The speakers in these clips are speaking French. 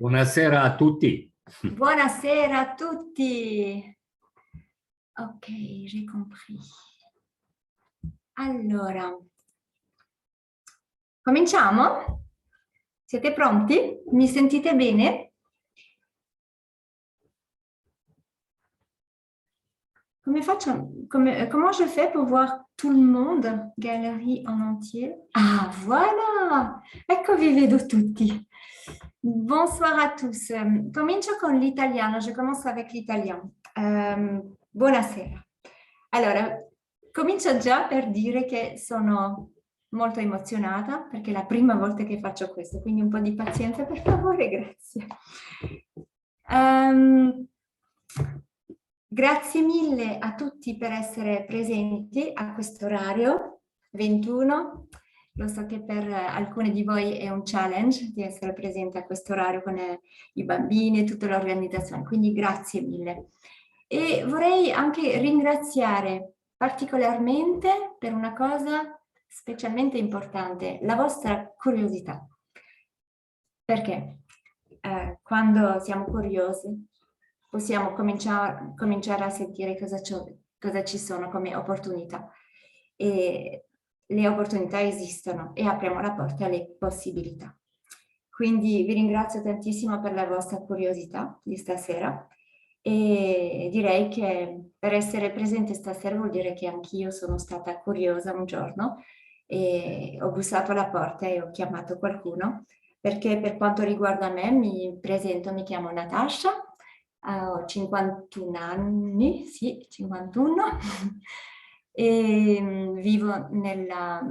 Buonasera a tutti. Buonasera a tutti. Ok, j'ai compris. Allora, cominciamo? Siete pronti? Mi sentite bene? Comment je fais pour voir tout le monde? Galerie en entier. Ah, voilà! Ecco, vi vedo tutti. Bonsoir à tous. Comincio con l'italiano, je commence avec l'italien. Buonasera. Allora, comincio già per dire che sono molto emozionata perché è la prima volta che faccio questo, quindi un po' di pazienza per favore, grazie. Grazie mille a tutti per essere presenti a questo orario 21. Lo so che per alcuni di voi è un challenge di essere presente a questo orario con i bambini e tutta l'organizzazione, quindi grazie mille. E vorrei anche ringraziare particolarmente per una cosa specialmente importante, la vostra curiosità. Perché quando siamo curiosi possiamo cominciare a sentire cosa ci sono come opportunità. E le opportunità esistono e apriamo la porta alle possibilità. Quindi vi ringrazio tantissimo per la vostra curiosità di stasera e direi che per essere presente stasera vuol dire che anch'io sono stata curiosa un giorno e ho bussato alla porta e ho chiamato qualcuno perché per quanto riguarda me mi presento, mi chiamo Natasha, ho 51 anni, sì, 51, e vivo nella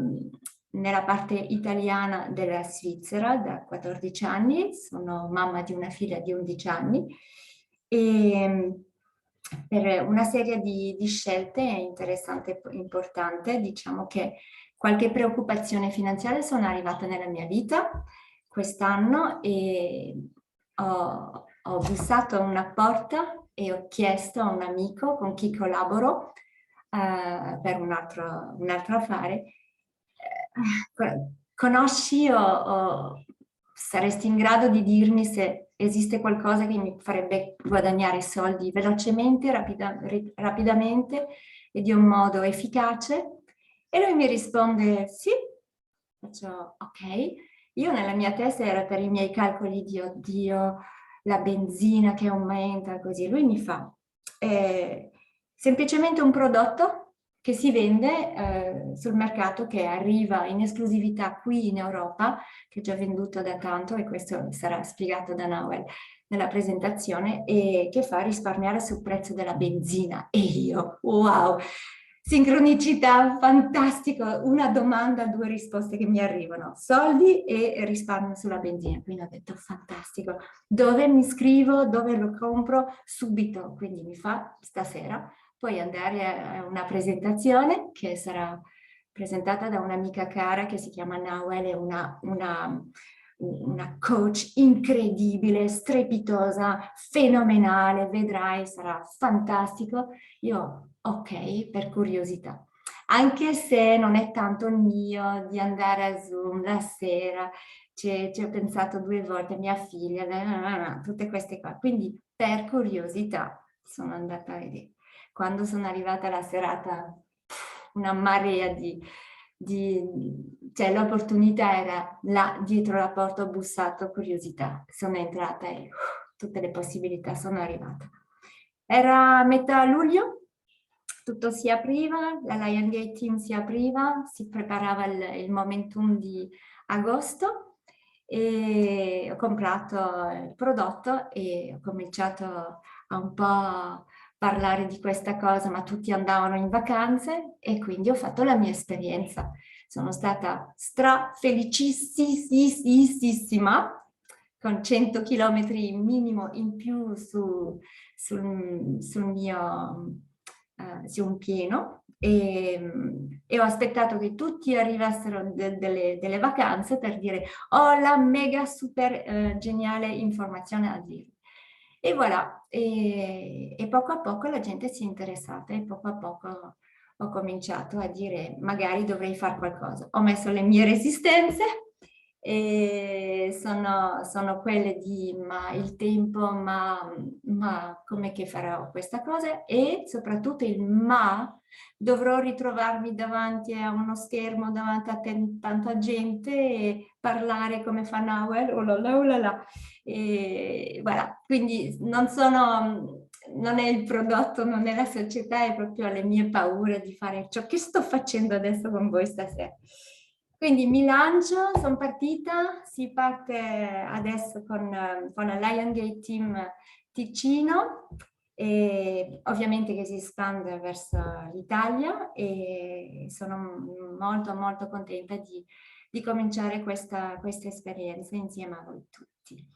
parte italiana della Svizzera da 14 anni, sono mamma di una figlia di 11 anni e per una serie di scelte interessanti e importanti, diciamo che qualche preoccupazione finanziaria sono arrivata nella mia vita quest'anno e ho bussato a una porta e ho chiesto a un amico con chi collaboro per un altro affare, conosci o saresti in grado di dirmi se esiste qualcosa che mi farebbe guadagnare soldi velocemente, rapidamente e di un modo efficace? E lui mi risponde sì. Faccio ok. Io nella mia testa era per i miei calcoli di oddio, la benzina che aumenta, così. Lui mi fa semplicemente un prodotto che si vende sul mercato, che arriva in esclusività qui in Europa, che è già venduto da tanto, e questo sarà spiegato da Nawel nella presentazione, e che fa risparmiare sul prezzo della benzina. E io, wow! Sincronicità, fantastico, una domanda, due risposte che mi arrivano, soldi e risparmio sulla benzina. Quindi ho detto fantastico, dove mi iscrivo, dove lo compro? Subito, quindi mi fa stasera poi andare a una presentazione che sarà presentata da un'amica cara che si chiama Nawel, è una coach incredibile, strepitosa, fenomenale, vedrai, sarà fantastico. Io, ok, per curiosità. Anche se non è tanto il mio di andare a Zoom la sera, ci ho pensato 2 volte, mia figlia, tutte queste cose. Quindi per curiosità sono andata a vedere. Quando sono arrivata alla serata, una marea cioè l'opportunità era là dietro la porta, ho bussato, curiosità, sono entrata e tutte le possibilità sono arrivate. Era a metà luglio, tutto si apriva, la Lion Gate Team si apriva, si preparava il momentum di agosto e ho comprato il prodotto e ho cominciato a un po' parlare di questa cosa, ma tutti andavano in vacanze e quindi ho fatto la mia esperienza. Sono stata felicissima con 100 chilometri minimo in più sul mio su un pieno e ho aspettato che tutti arrivassero delle vacanze per dire ho la mega super geniale informazione a dire. E voilà, e poco a poco la gente si è interessata e poco a poco ho cominciato a dire magari dovrei fare qualcosa. Ho messo le mie resistenze e sono quelle di ma il tempo, ma come che farò questa cosa? E soprattutto il ma dovrò ritrovarmi davanti a uno schermo, davanti a tanta gente e parlare come fa Nawel, oh là là, oh là là. E voilà, quindi non è il prodotto, non è la società, è proprio le mie paure di fare ciò che sto facendo adesso con voi stasera. Quindi mi lancio, sono partita, si parte adesso con la Lion Gate Team Ticino, e ovviamente che si espande verso l'Italia e sono molto molto contenta di cominciare questa esperienza insieme a voi tutti.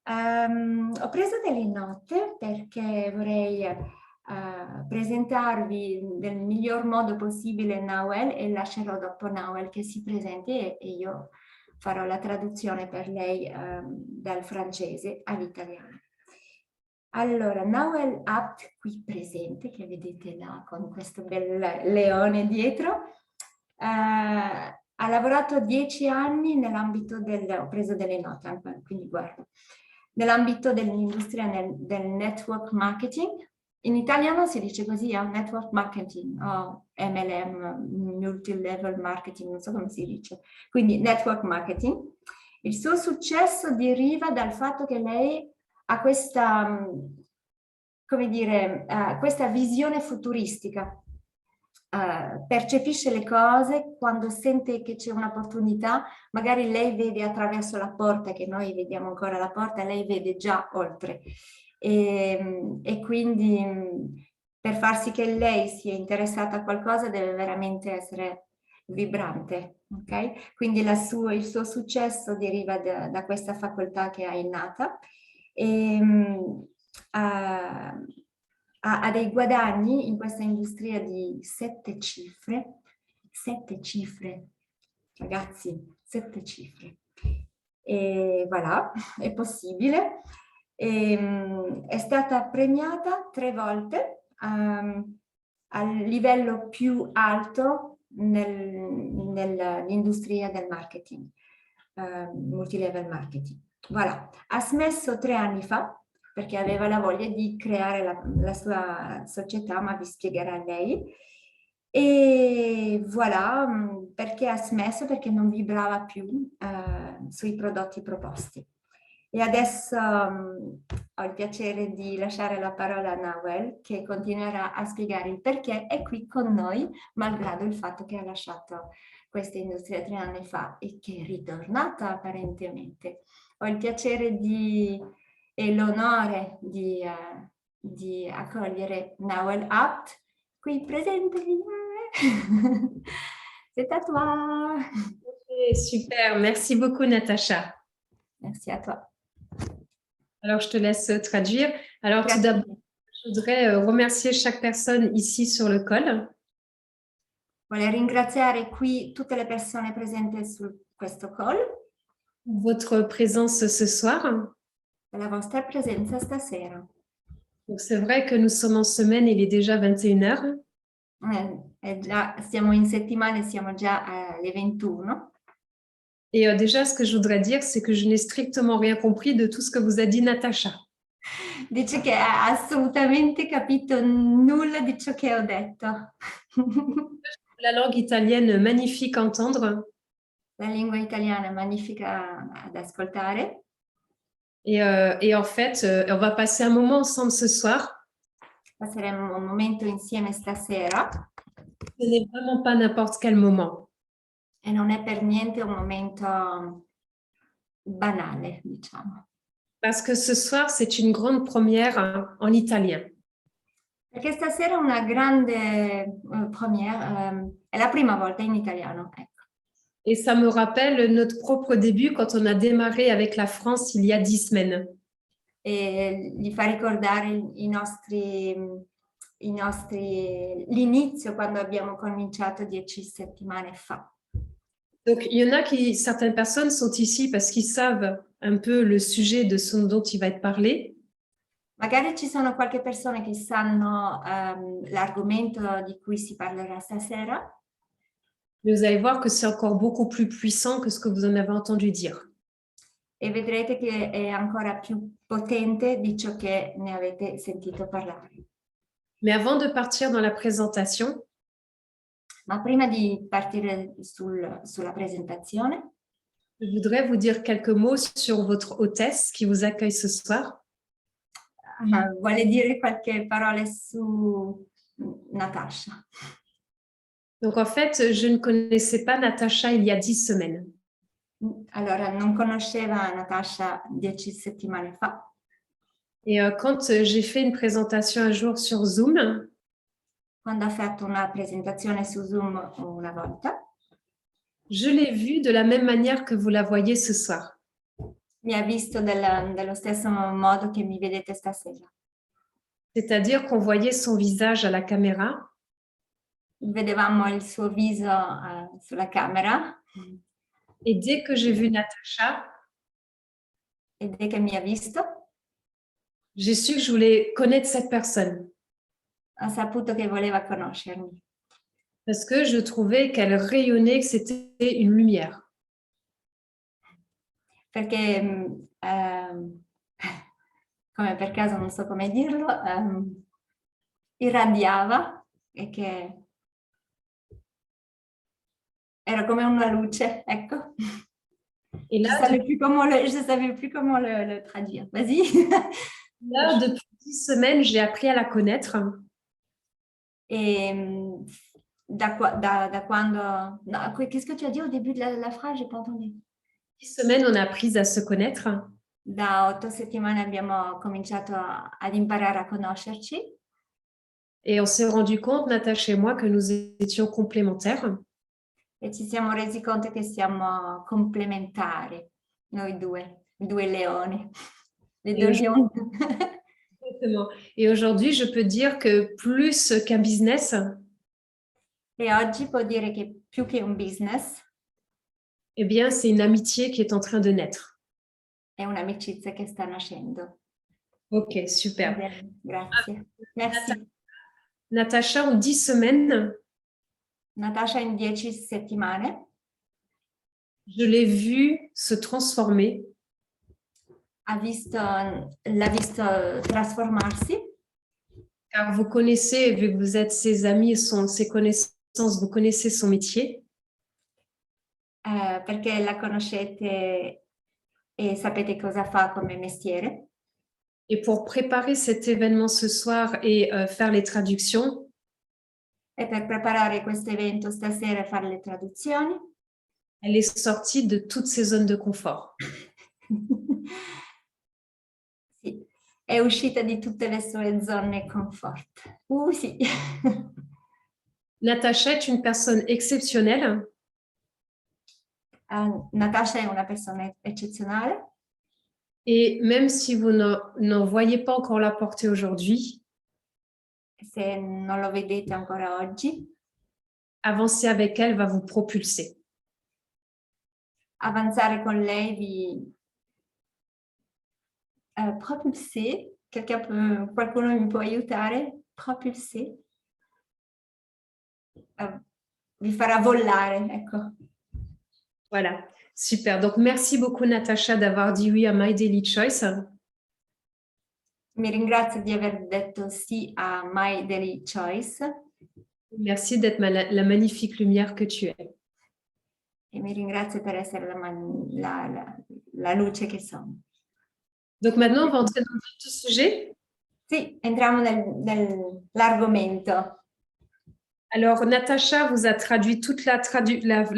Ho preso delle note perché vorrei presentarvi nel miglior modo possibile Nawel e lascerò dopo Nawel che si presenti e io farò la traduzione per lei dal francese all'italiano. Allora, Nawel Abd, qui presente, che vedete là con questo bel leone dietro, ha lavorato 10 anni nell'ambito ho preso delle note, quindi guardo, nell'ambito dell'industria del network marketing. In italiano si dice così, network marketing o MLM, multi-level marketing, non so come si dice. Quindi network marketing. Il suo successo deriva dal fatto che lei ha questa, come dire, questa visione futuristica. Percepisce le cose quando sente che c'è un'opportunità, magari lei vede attraverso la porta, che noi vediamo ancora la porta, lei vede già oltre. E quindi per far sì che lei sia interessata a qualcosa deve veramente essere vibrante, ok? Quindi il suo successo deriva da questa facoltà che ha innata e ha dei guadagni in questa industria di 7 cifre, ragazzi, 7 cifre. E voilà, è possibile. È stata premiata 3 volte al livello più alto nell'industria del marketing, multilevel marketing. Voilà. Ha smesso 3 anni fa perché aveva la voglia di creare la sua società, ma vi spiegherà lei. E voilà, perché ha smesso? Perché non vibrava più sui prodotti proposti. E adesso ho il piacere di lasciare la parola a Nawel, che continuerà a spiegare il perché è qui con noi, malgrado il fatto che ha lasciato questa industria 3 anni fa e che è ritornata apparentemente. Ho il piacere e l'onore di accogliere Nawel Abd, qui presente. C'est à toi. Okay, super, merci beaucoup Natacha. Merci à toi. Alors, je te laisse traduire. Alors, tout d'abord, je voudrais remercier chaque personne ici sur le call. Voglio ringraziare qui tutte le persone presenti su questo call. Votre présence ce soir. Per la vostra presenza stasera. C'est vrai que nous sommes en semaine, il est déjà 21h. Siamo in settimana e siamo già alle 21. Et déjà, ce que je voudrais dire, c'est que je n'ai strictement rien compris de tout ce que vous a dit Natacha. Dice che ha assolutamente capito nulla di ciò che ho detto. La langue italienne, magnifique à entendre. La lingua italiana è magnifica ad ascoltare. Et en fait, on va passer un moment ensemble ce soir. Passeremo un momento insieme stasera. Ce n'est vraiment pas n'importe quel moment. E non è per niente un momento banale, diciamo. Parce que ce soir, c'est une grande première en italien. Perché stasera è una grande première, è la prima volta in italiano, ecco. Et ça me rappelle notre propre début quand on a démarré avec la France il y a 10 semaines. E gli fa ricordare l'inizio quando abbiamo cominciato 10 settimane fa. Donc, il y en a certaines personnes sont ici parce qu'ils savent un peu le sujet de ce dont il va être parlé. Magari ci sono qualche persone che sanno l'argomento di cui si parlerà stasera. Mais vous allez voir que c'est encore beaucoup plus puissant que ce que vous en avez entendu dire. e vedrete che è ancora più potente di ciò che ne avete sentito parlare. Mais avant de partir dans la présentation, Ma prima di partire sulla presentazione, je voudrais vous dire quelques mots sur votre hôtesse qui vous accueille ce soir. vuole dire qualche parola su Natasha. Donc en fait, je ne connaissais pas Natacha il y a 10 semaines. Allora, non conosceva Natasha 10 settimane fa. Et quand j'ai fait une présentation un jour sur Zoom, Quando ha fatto una presentazione su Zoom una volta, je l'ai vue de la même manière que vous la voyez ce soir. mi ha visto dello stesso modo che mi vedete stasera. C'est-à-dire qu'on voyait son visage à la caméra Vedevamo il suo viso sulla camera et dès que j'ai vu Natacha, e dès che mi ha visto, j'ai su que je voulais connaître cette personne ho saputo che voleva conoscermi, parce que je trouvais qu'elle rayonnait, que c'était une lumière. perché come per caso non so come dirlo, irradiava e che era come una luce, ecco. Et Je là, ne savais plus comment le traduire. Vas-y. là, depuis 10 semaines, j'ai appris à la connaître. Et da quando... No, qu'est-ce que tu as dit au début de la phrase? Je n'ai pas entendu. 10 semaines, on a appris à se connaître. Da 8 settimane abbiamo cominciato ad imparare a conoscerci. Et on s'est rendu compte, Natacha et moi, que nous étions complémentaires. E ci siamo resi conto che siamo complementari, noi due, i due leoni, les deux lions. Exactement. Et aujourd'hui, je peux dire que plus qu'un business, E oggi può dire che più che un business, eh bien, c'est une amitié qui est en train de naître. è un'amicizia che sta nascendo. Ok, super. Grazie. Merci. Natacha, en 10 semaines, Natasha in 10 settimane je l'ai vue se transformer. l'ha visto trasformarsi. Car vous connaissez, vu que vous êtes ses amis, ses connaissances, vous connaissez son métier. Perché la conoscete e sapete cosa fa come mestiere. Et pour préparer cet événement ce soir et faire les traductions, E per preparare questo evento stasera e fare le traduzioni, elle est sortie de toutes ses zones de confort. sì, è uscita di tutte le sue zone comfort. Sì. Natacha est une personne exceptionnelle. Natasha è una persona eccezionale. Et même si vous n'en voyez pas encore la portée aujourd'hui, se non lo vedete ancora oggi, avancer avec elle va vous propulser. Avanzare con lei vi propulser. Qualcuno mi può aiutare? Propulser. Vi farà volare, ecco. Voilà, super. Donc, merci beaucoup, Natacha, d'avoir dit oui à My Daily Choice. Mi ringrazio di aver detto sì a My Daily Choice. Merci d'être la magnifique lumière que tu es. E mi ringrazio per essere la luce che sono. Donc maintenant, on va entrer dans le sujet. Sì, entriamo nell'argomento. Alors, Natacha vous a traduit toute la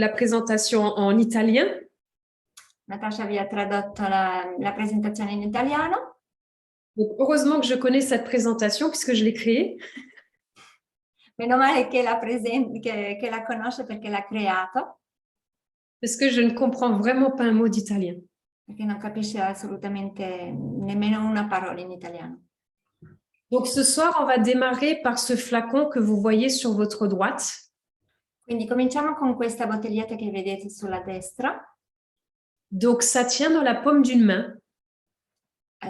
présentation en italien. Natasha vi ha tradotto la presentazione in italiano. Donc, heureusement que je connais cette présentation puisque je l'ai créée. Meno male che la conosce perché l'ha creato. Parce que je ne comprends vraiment pas un mot d'italien. Perché non capisce assolutamente nemmeno una parola in italiano. Donc ce soir, on va démarrer par ce flacon que vous voyez sur votre droite. Quindi cominciamo con questa bottiglietta che vedete sulla destra. Donc ça tient dans la paume d'une main.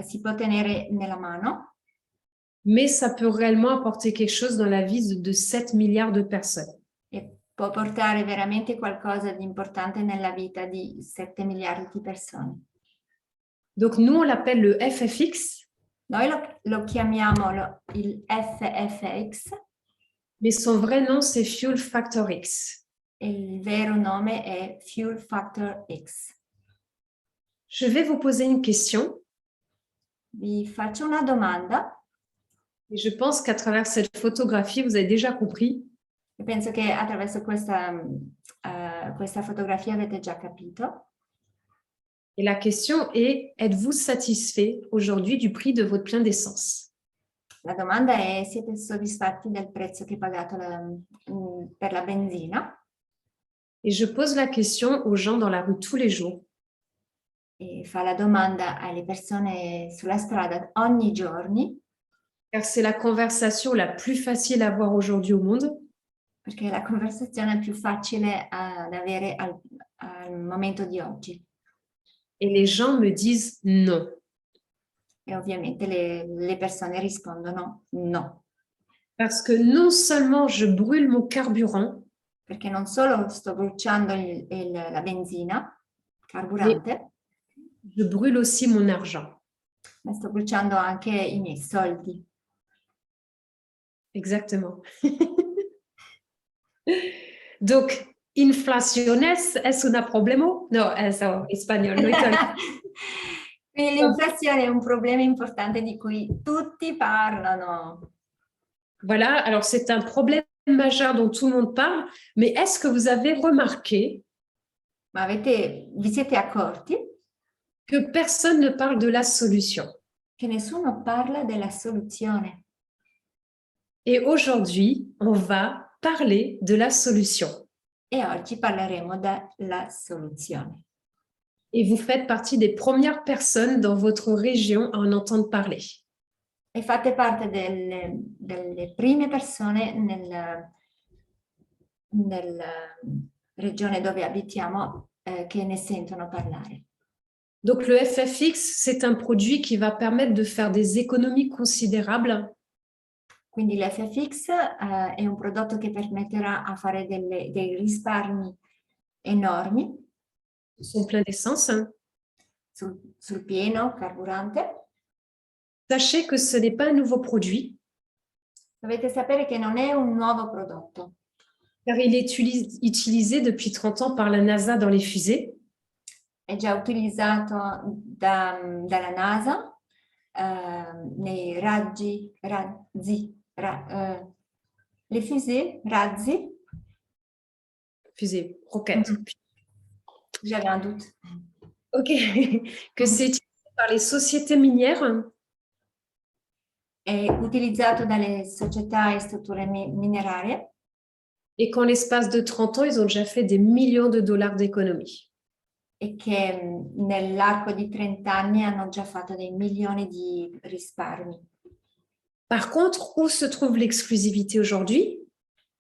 Si può tenere nella mano. Mais ça peut réellement apporter quelque chose dans la vie de 7 milliards de personnes. E può portare veramente qualcosa di importante nella vita di 7 miliardi di persone. Donc, nous, on l'appelle le FFX, Noi lo chiamiamo il FFX, mais son vrai nom, c'est Fuel Factor X. e il vero nome è Fuel Factor X. Je vais vous poser une question. Vi faccio una domanda. Et je pense qu'à travers cette photographie, vous avez déjà compris. E penso che attraverso questa fotografia avete già capito. Et la question est, êtes-vous satisfait aujourd'hui du prix de votre plein d'essence? La domanda è: siete soddisfatti del prezzo che pagate per la benzina? Et je pose la question aux gens dans la rue tous les jours. E fa la domanda alle persone sulla strada ogni giorno, Car c'est la conversation la plus facile à avoir aujourd'hui au monde. perché è la conversazione più facile ad avere al momento di oggi. Et les gens me disent non. E ovviamente le persone rispondono no, Parce que non seulement je brûle mon carburant, perché non solo sto bruciando la benzina, carburante, je brûle aussi mon argent. ma sto bruciando anche i miei soldi. Exactement. Donc, inflaciones es un problema? No, eso, espagnol, no italiano. Quindi l'inflazione è un problema importante di cui tutti parlano. Voilà, alors c'est un problème majeur dont tout le monde parle, mais est-ce que vous avez remarqué Ma vi siete accorti que personne ne parle de la solution? che nessuno parla della soluzione? Et aujourd'hui, on va parler de la solution. E oggi parleremo della soluzione. Et vous faites partie des premières personnes dans votre région à en entendre parler. E fate parte delle prime persone nella regione dove abitiamo che ne sentono parlare. Donc le FFX, c'est un produit qui va permettre de faire des économies considérables. Quindi l'FFX è un prodotto che permetterà a fare dei risparmi enormi Son plein d'essence. sul pieno carburante. Sachez que ce n'est pas un nouveau produit, Dovete sapere che non è un nuovo prodotto, car il est utilisé depuis 30 ans par la NASA dans les fusées. è già utilizzato dalla NASA nei les fusées, razzi. Fusées, roquettes. J'avais un doute. Ok, que c'est utilisé par les sociétés minières. È utilizzato dalle società e strutture minerarie. Et qu'en l'espace de 30 ans, ils ont déjà fait des millions de dollars d'économies. E che nell'arco di 30 anni hanno già fatto dei milioni di risparmi. Par contre, où se trouve l'exclusivité aujourd'hui?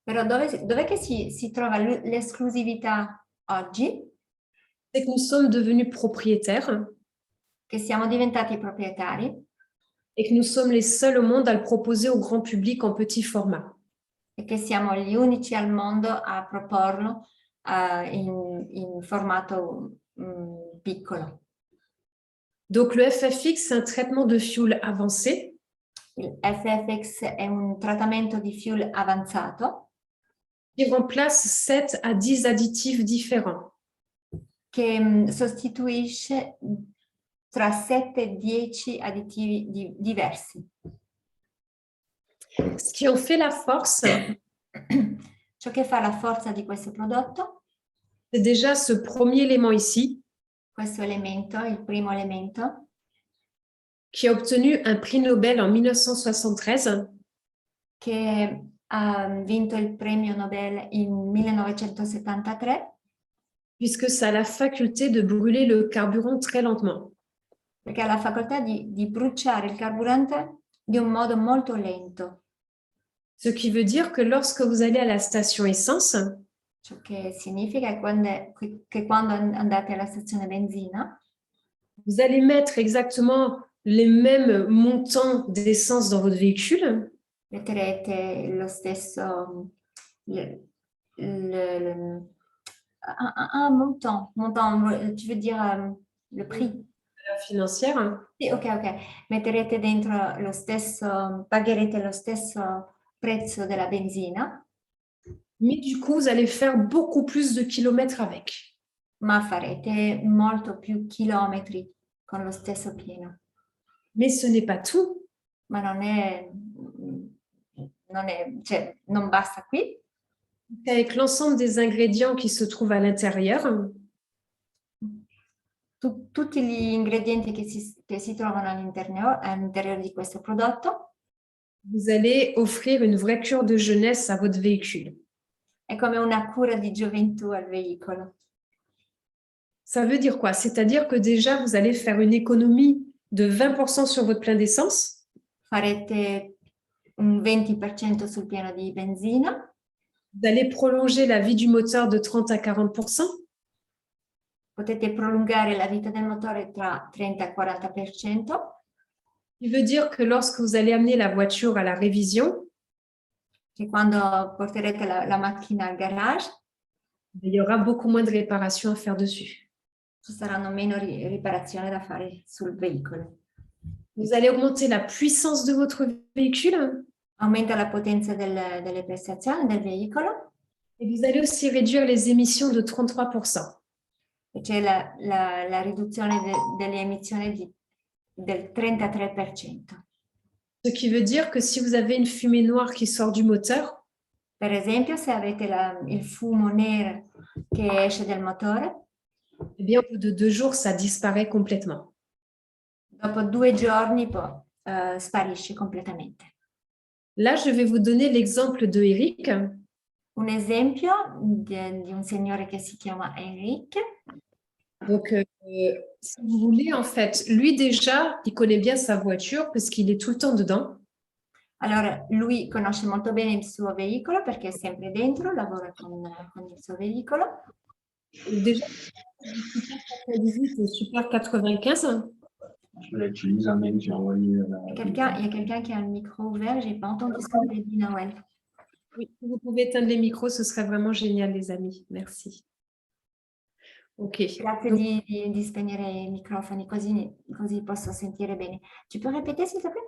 Però dov'è che si trova l'esclusività oggi? C'est que nous sommes devenus propriétaires Che siamo diventati proprietari et que nous sommes les seuls au monde à le proposer au grand public en petit format. e che siamo gli unici al mondo a proporlo in formato piccolo. Donc le FFX, c'est un traitement de fuel avancé. Il FFX è un trattamento di fuel avanzato Qui remplace 7 à 10 additifs différents. che sostituisce tra 7 e 10 additivi diversi. Ce qui en fait la force, Ciò che fa la forza di questo prodotto, c'est déjà ce premier élément ici, questo elemento, il primo elemento, qui a obtenu un prix Nobel en 1973. che ha vinto il premio Nobel in 1973, Puisque ça a la faculté de brûler le carburant très lentement. perché ha la facoltà di bruciare il carburante di un modo molto lento. Ce qui veut dire que lorsque vous allez à la station essence, Ciò che significa che quando andate alla stazione benzina, vous allez mettre exactement les mêmes montants d'essence dans votre véhicule. metterete un montant, tu veux dire le prix? Financière, hein. Sì, ok. Metterete dentro lo stesso, pagherete lo stesso prezzo della benzina, Mais du coup, vous allez faire beaucoup plus de kilomètres avec. ma farete molto più chilometri con lo stesso pieno. Mais ce n'est pas tout. Ma cioè, non basta qui. Avec l'ensemble des ingrédients qui se trouvent à l'intérieur, Tutti gli ingredienti che si trovano all'interno di questo prodotto vous allez offrir une vraie cure de jeunesse à votre véhicule. è come una cura di gioventù al veicolo. Ça veut dire quoi? C'est-à-dire que déjà, vous allez faire une économie de 20% sur votre plein d'essence. Farete un 20% sul pieno di benzina. Vous allez prolonger la vie du moteur de 30 à 40%. Potete prolungare la vita del motore tra 30 e 40%. Ce qui veut dire que lorsque vous allez amener la voiture à la révision, Che quando porterete la macchina al garage, il y aura beaucoup moins de réparations à faire dessus. ci saranno meno riparazioni da fare sul veicolo. Vous allez augmenter la puissance de votre véhicule. Aumenta la potenza delle prestazioni del veicolo. Et vous allez aussi réduire les émissions de 33%. E c'è la riduzione delle emissioni del 33%. Ce qui veut dire que si vous avez une fumée noire qui sort du moteur, Per esempio, se avete il fumo nero che esce dal motore, eh bien, au bout de 2 jours, ça disparaît complètement. dopo 2 giorni sparisce completamente. Là, je vais vous donner l'exemple de Eric. Un esempio di un signore che si chiama Eric. Donc, si vous voulez, en fait, lui déjà, il connaît bien sa voiture parce qu'il est tout le temps dedans. Allora, lui conosce molto bene il suo veicolo perché è sempre dentro, lavora con il suo veicolo. Déjà, Super 95. Je l'utilise même, j'ai envoyé. Il y a quelqu'un qui a le micro ouvert, j'ai pas entendu ce que vous avez dit, Noël. Oui, vous pouvez éteindre les micros, ce serait vraiment génial, les amis. Merci. Ok. Grazie Donc, di spegnere i microfoni, così posso sentire bene. Tu peux répéter, s'il te plaît?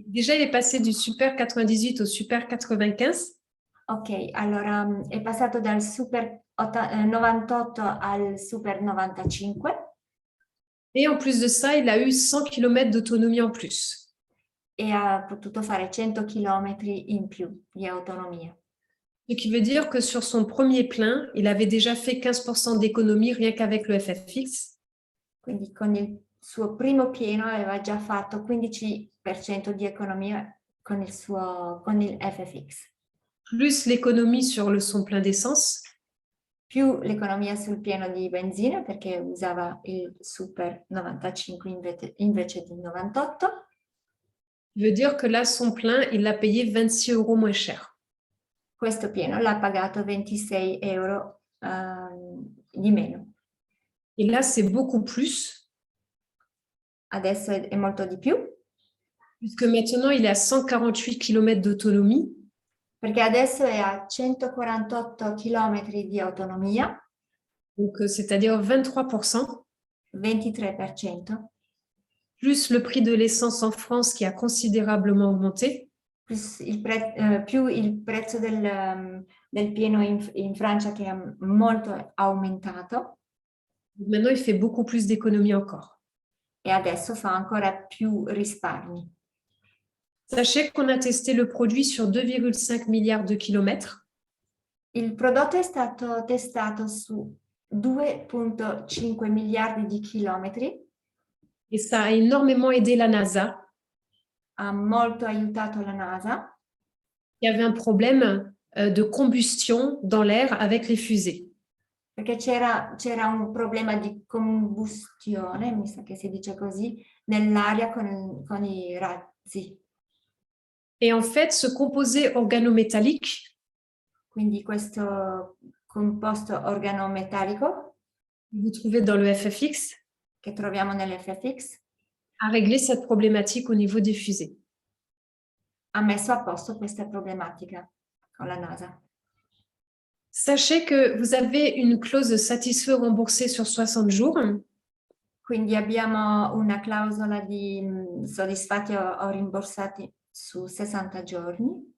déjà, il est passé du Super 98 au Super 95. Ok, allora è passato dal Super 98 al Super 95. Et en plus de ça, il a eu 100 km d'autonomie en plus. E ha potuto fare 100 km in più di autonomia. Ce qui veut dire que sur son premier plein, il avait déjà fait 15% d'économie rien qu'avec le FFX. Quindi con il suo primo pieno aveva già fatto 15% di economia con il FFX. Plus l'économie sur son plein d'essence. Più l'economia sul pieno di benzina perché usava il Super 95 invece di 98. Veut dire que là, son plein, il l'a payé 26 € moins cher. Questo pieno l'ha pagato 26 euro di meno. Et là, c'est beaucoup plus. Adesso è molto di più. Puisque maintenant, il est à 148 km d'autonomie. Perché adesso è a 148 km di autonomia. Donc, c'est-à-dire 23%. 23%. Plus le prix de l'essence en France qui a considérablement augmenté. Più il prezzo del pieno in Francia che è molto aumentato. Maintenant, il fait beaucoup plus d'économies encore. E adesso fa ancora più risparmi. Sachez qu'on a testé le produit sur 2,5 milliards de kilomètres. Il prodotto è stato testato su 2,5 miliardi di chilometri. Et ça a énormément aidé la NASA. Ha molto aiutato la NASA. Il y avait un problème de combustion dans l'air avec les fusées. Perché c'era un problema di combustione, mi sa che si dice così, nell'aria con i razzi. Et en fait, ce composé organométallique, quindi questo composto organometallico que vous trouvez dans le FFX, che troviamo nell'FFX, a réglé cette problématique au niveau des fusées. ha messo a posto questa problematica con la NASA. Sachez que vous avez une clause satisfait ou remboursé sur 60 jours. Quindi abbiamo una clausola di soddisfatti o rimborsati su 60 giorni,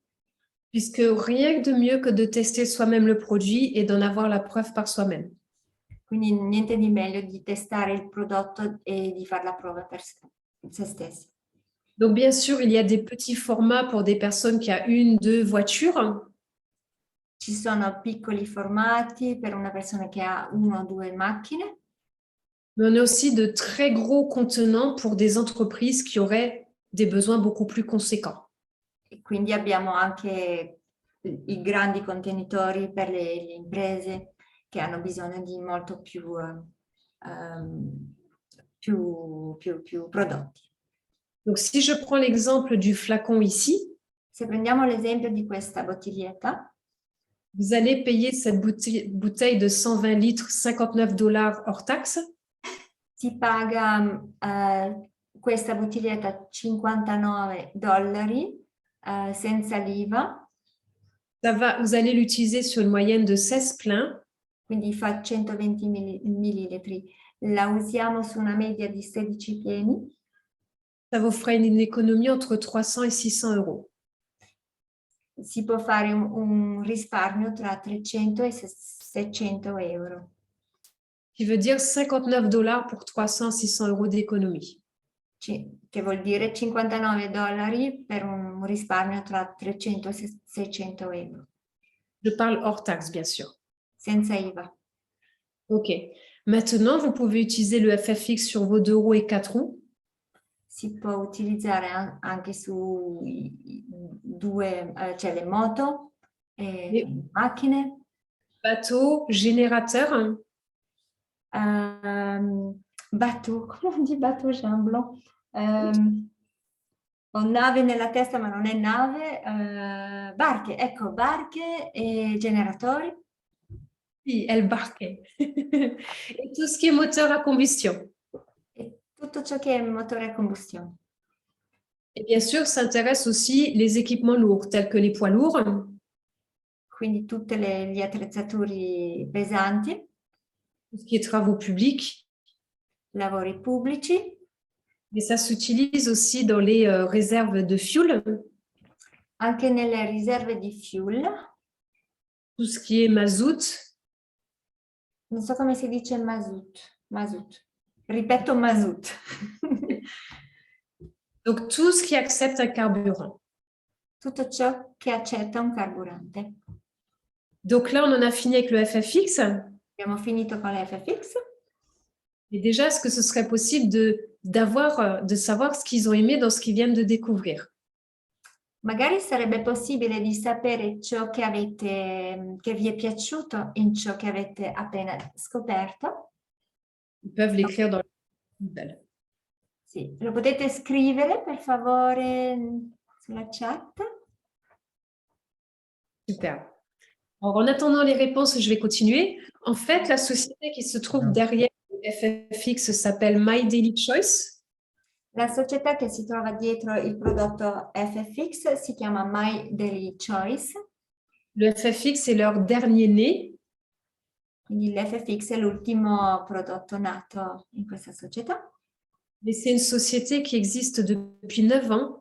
Puisque rien de mieux que de tester soi-même le produit et d'en avoir la preuve par soi-même. quindi niente di meglio di testare il prodotto e di fare la prova per se stessi. Donc, bien sûr, il y a des petits formats pour des personnes qui ont 1, 2 voitures. Ci sono piccoli formati per una persona che ha 1 o 2 macchine, Mais on a aussi de très gros contenants pour des entreprises qui auraient des besoins beaucoup plus conséquents. e quindi abbiamo anche i grandi contenitori per le imprese che hanno bisogno di molto più prodotti. Donc, si je prends l'exemple du flacon ici, Se prendiamo l'esempio di questa bottiglietta, vous allez payer cette bouteille de 120 litres, $59 hors taxe. si paga questa bottiglietta $59 senza l'IVA, Vous allez l'utiliser sur une moyenne de 16 pleins. quindi fa 120 millilitri. La usiamo su una media di 16 pieni. Ça vous fera une économie entre 300 et 600 euros. Si può fare un risparmio tra 300 e 600 euro. Qui veut dire $59 pour 300 à 600 euros d'économie. Che vuol dire $59 per un risparmio tra 300 e 600 euro. Je parle hors taxe, bien sûr. Senza IVA. OK. Maintenant, vous pouvez utiliser le FFX sur vos 2 roues et 4 roues. Si può utilizzare anche su cioè le moto e macchine. Bateau, générateur. Bateau, come on dit bateau, j'ai un blanc. Ho nave nella testa ma non è nave. Barche, ecco, barche e generatori. Oui, elle barquait. Et tout ce qui est moteur à combustion. E tutto ciò che è motore a combustione. Et bien sûr, ça intéresse aussi les équipements lourds, tels que les poids lourds. Quindi tutte gli attrezzatori pesanti. Tout ce qui est travaux publics. Lavori pubblici. Et ça s'utilise aussi dans les réserves de fuel. Anche nelle riserve di fuel. Tout ce qui est mazout. Non so come si dice mazout. Ripeto mazout. Donc, tout ce qui accepte un carburant. Tutto ciò che accetta un carburante. Donc là, on en a fini avec le FFX. Abbiamo finito con l'FFX. Et déjà, est-ce que ce serait possible de savoir ce qu'ils ont aimé dans ce qu'ils viennent de découvrir? Magari sarebbe possibile di sapere ciò che vi è piaciuto in ciò che avete appena scoperto. Ils peuvent l'écrire dans le Google. Sì, lo potete scrivere per favore sulla chat. Super. Alors, en attendant les réponses, je vais continuer. En fait, la société qui se trouve derrière le FFX s'appelle My Daily Choice. La società che si trova dietro il prodotto FFX si chiama My Daily Choice. Le FFX est leur dernier né. Quindi l'FFX è l'ultimo prodotto nato in questa società. Mais c'est une société qui existe depuis 9 ans.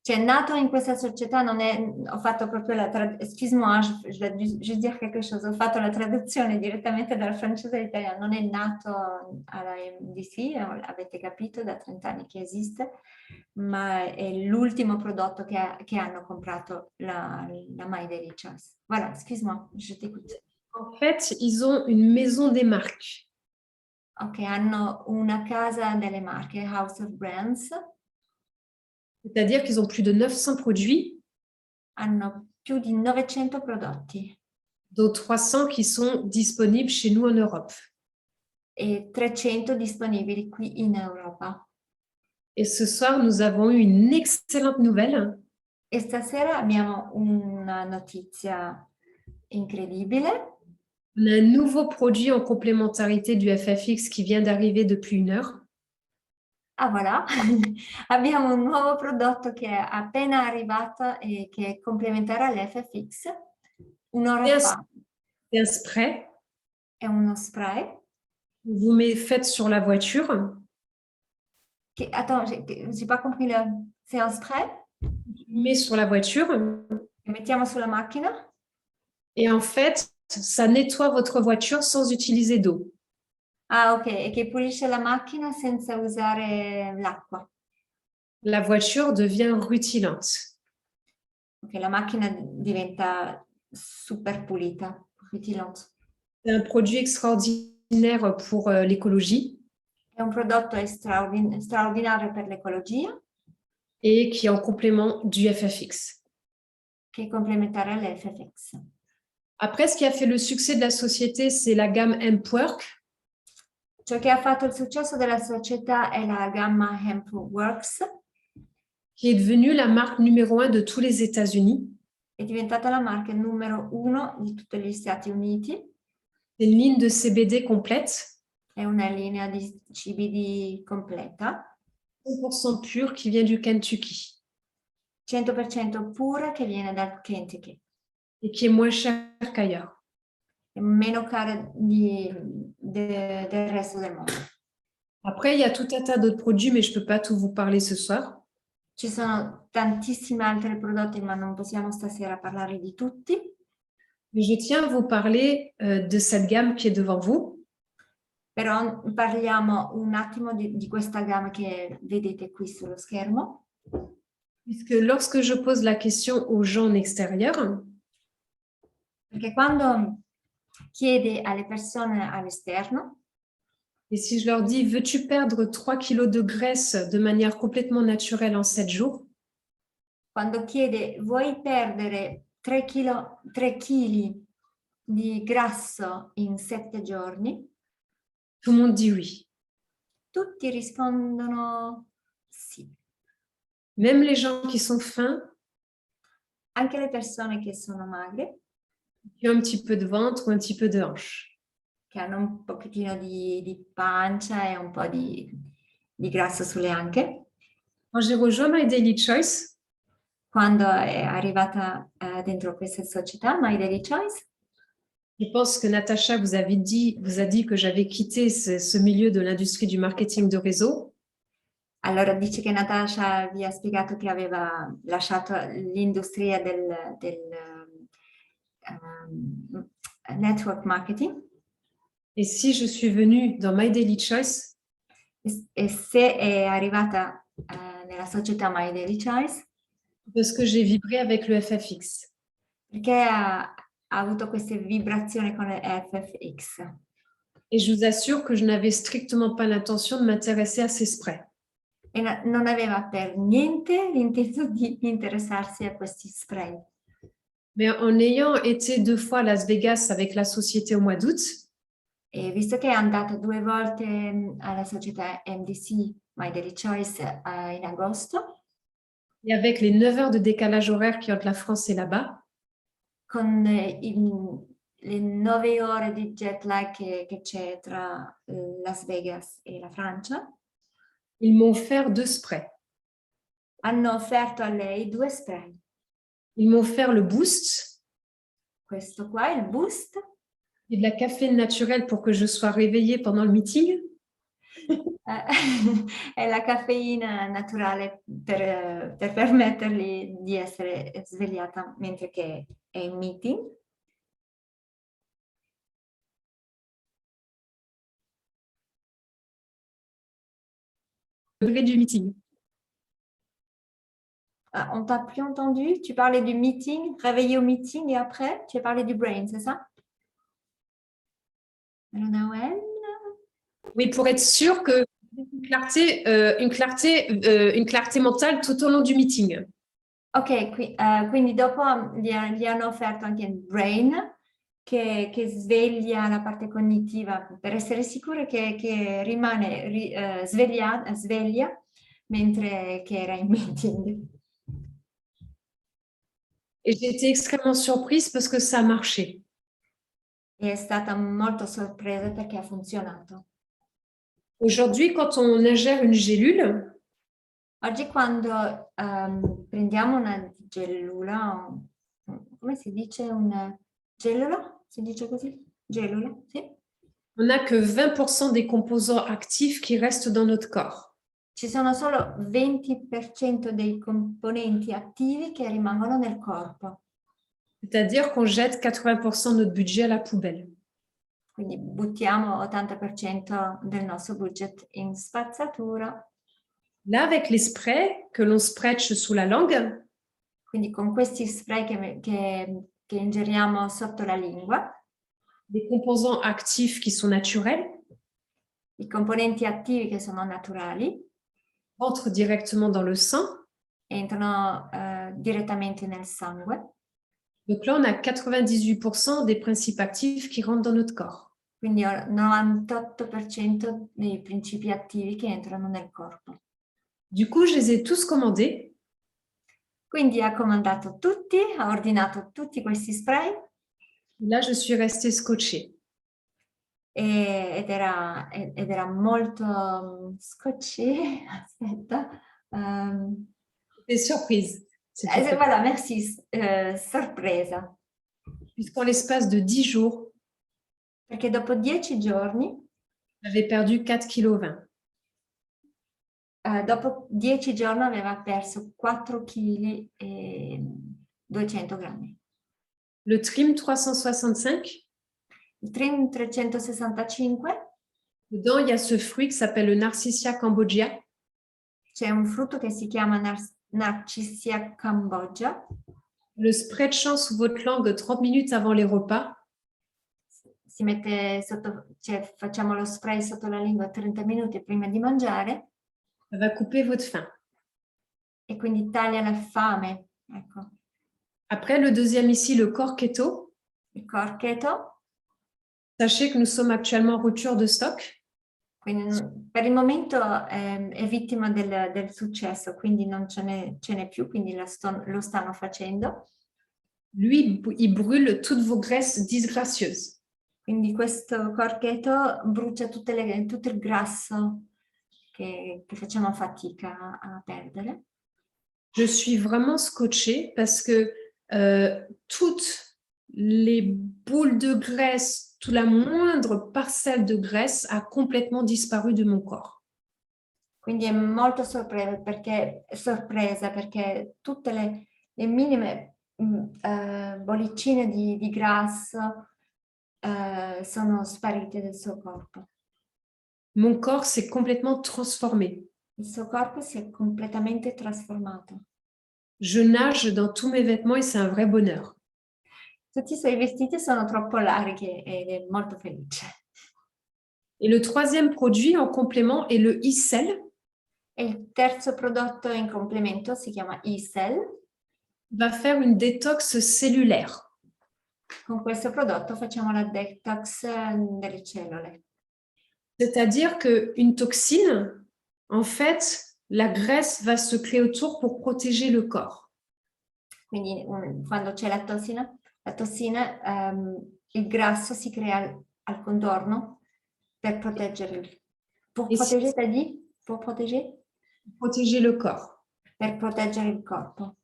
Cioè, nato in questa società non è, ho fatto proprio excuse-moi, je dois juste dire quelque chose, ho fatto la traduzione direttamente dal francese all'italiano, non è nato alla MDC, avete capito, da 30 anni che esiste, ma è l'ultimo prodotto che hanno comprato la My Daily Choice. Voilà, excuse-moi, je t'écoute. En fait, ils ont une maison des marques. Ok, hanno una casa delle marche, House of Brands. C'est-à-dire qu'ils ont plus de 900 produits. Hanno più di 900 prodotti. Dont 300 qui sont disponibles chez nous en Europe. E 300 disponibili qui in Europa. Et ce soir, nous avons eu une excellente nouvelle. E stasera abbiamo una notizia incredibile. On a un nouveau produit en complémentarité du FFX qui vient d'arriver depuis 1 heure. Ah voilà, abbiamo un nuovo prodotto che è appena arrivato e che è complementare all'FFX. Un'ora C'est un, fa c'est un spray è uno spray. que vous faites sur la voiture. Attends, j'ai pas compris c'est un spray Vous mettez sur la voiture che mettiamo sulla macchina et en fait, ça nettoie votre voiture sans utiliser d'eau. Ah, ok, e che pulisce la macchina senza usare l'acqua. La voiture devient rutilante. Ok, la macchina diventa super pulita, rutilante. C'est un produit extraordinaire pour l'écologie È un prodotto straordinario per l'ecologia et qui est en complément du FFX. che è complementare all'FFX. Après, ce qui a fait le succès de la société, c'est la gamme Hempwork. Ciò che ha fatto il successo della società è la gamma Hempworks, Qui est devenue la marque numéro 1 de tous les États-Unis. è diventata la marca numero 1 di tutti gli Stati Uniti. C'est une ligne de CBD complète, È una linea di CBD completa, 100% pure, qui vient du Kentucky 100% pura che viene dal Kentucky. et qui est moins cher qu'ailleurs. È meno cara del resto del mondo. Après, il y a tout un tas d'autres produits, mais je ne peux pas tout vous parler ce soir. Ci sono tantissimi altri prodotti, ma non possiamo stasera parlare di tutti. Mais je tiens à vous parler de cette gamme qui est devant vous. Però parliamo un attimo di questa gamma che vedete qui sullo schermo. Puisque lorsque je pose la question aux gens en extérieur, Perché quando chiedi alle persone all'esterno, et si je leur dis, veux-tu perdre 3 kilos de graisse de manière complètement naturelle en 7 jours? quando chiede vuoi perdere 3 kg di grasso in 7 giorni, Tout le monde dit oui. tutti rispondono sì. Même les gens qui sont fins, Anche le persone che sono magre, qui ont un petit peu de ventre ou un petit peu de hanche. che hanno un pochettino di pancia e un po' di grasso sulle anche. Quand j'ai rejoint My Daily Choice, Quando è arrivata dentro questa società, My Daily Choice, je pense que Natacha vous a dit que j'avais quitté ce milieu de l'industrie du marketing de réseau. allora dice che Natasha vi ha spiegato che aveva lasciato l'industria del network marketing. Et si je suis venue dans My Daily Choice, E se è arrivata nella società My Daily Choice, parce que j'ai vibré avec le FFX. perché ha avuto queste vibrazioni con il FFX. Et je vous assure que je n'avais strictement pas l'intention de m'intéresser à ces sprays. E non aveva per niente l'intento di interessarsi a questi spray. Mais en ayant été 2 fois à Las Vegas avec la société au mois d'août, E visto che è andato 2 volte alla società MDC, My Daily Choice, in agosto, et avec les 9 heures de décalage horaire qu'il y a entre la France et là-bas, con le 9 ore di jet lag che c'è tra Las Vegas e la Francia, ils m'ont offert 2 sprays. hanno offerto a lei 2 spray. Ils m'ont offert le Boost Questo qua, il Boost, et de la caféine naturelle pour que je sois réveillée pendant le meeting. è la caffeina naturale per permettergli di essere svegliata mentre che è in meeting. Le degré du meeting. Ah, on t'a plus entendu? Tu parlais du meeting, réveillé au meeting et après, tu as parlé du brain, c'est ça? Allô, Nawel? Oui, pour être sûr que une clarté mentale tout au long du meeting. Ok, quindi dopo gli hanno offerto anche il brain che sveglia la parte cognitiva per essere sicuro che rimane sveglia mentre che era in meeting. Et j'ai été extrêmement surprise parce que ça a marché. E è stata molto sorpresa perché ha funzionato. Aujourd'hui, quand on ingère une gélule, Oggi quando prendiamo una gellula, come si dice, Gellolo, si dice così? Gellolo, sì. On n'a que 20% des composants actifs qui restent dans notre corps. Ci sono solo 20% dei componenti attivi che rimangono nel corpo. C'est-à-dire qu'on jette 80% de notre budget à la poubelle. Quindi buttiamo 80% del nostro budget in spazzatura. Là, avec les sprays que l'on spritz sous la langue, Quindi con questi spray che ingeriamo sotto la lingua, des composants actifs qui sont naturels i componenti attivi che sono naturali entrent directement dans le sang. entrano direttamente nel sangue. Donc là, on a 98% des principes actifs qui rentrent dans notre corps. Quindi ho il 98% dei principi attivi che entrano nel corpo. Du coup, je les ai tous commandés. Quindi ha comandato tutti, ha ordinato tutti questi spray Là, je suis restée scotchée. ed era molto scotché. Aspetta. Des surprises. C'était Voilà, merci, sorpresa. puisqu'en l'espace de 10 jours, Perché dopo 10 giorni, j'avais perdu 4,20 kg. dopo 10 giorni aveva perso 4 kg e 200 grammi. Le Trim 365, Il Trim 365, dedans, il y a ce fruit qui s'appelle le Narcissia cambogia. c'è un frutto che si chiama Narcissia cambogia. Le spritchant sous votre langue 30 minutes avant les repas, Si mette sotto, cioè facciamo lo spray sotto la lingua 30 minuti prima di mangiare ça va couper votre faim. e quindi taglia la fame. Ecco, Après, le deuxième ici, le corps keto. il core keto. Sachez que nous sommes actuellement en rupture de stock. Quindi per il momento è vittima del successo, quindi non ce n'è più, quindi lo stanno facendo. Lui, il brûle toutes vos graisses disgracieuses. Quindi questo corchetto brucia tutto il grasso che facciamo fatica a perdere. Je suis vraiment scotchée parce que toutes les boules de graisse, toute la moindre parcelle de graisse a complètement disparu de mon corps. Quindi è molto sorpresa perché tutte le minime bollicine di grasso sono sparite dal suo corpo. Mon corps s'est complètement transformé. Il suo corpo si è completamente trasformato. Je nage dans tous mes vêtements et c'est un vrai bonheur. Tutti i suoi vestiti sono troppo larghi ed è molto felice. Et le troisième produit en complément est le e-cell. E il terzo prodotto in complemento si chiama e-cell. Va faire une détox cellulaire. Con questo prodotto facciamo la detox delle cellule. C'est-à-dire qu'une toxine, en fait, la graisse va se créer autour pour protéger le corps. Quindi quando c'è la tossina, il grasso si crea al contorno per proteggere. Pour Protéger le corps. Per proteggere il corpo.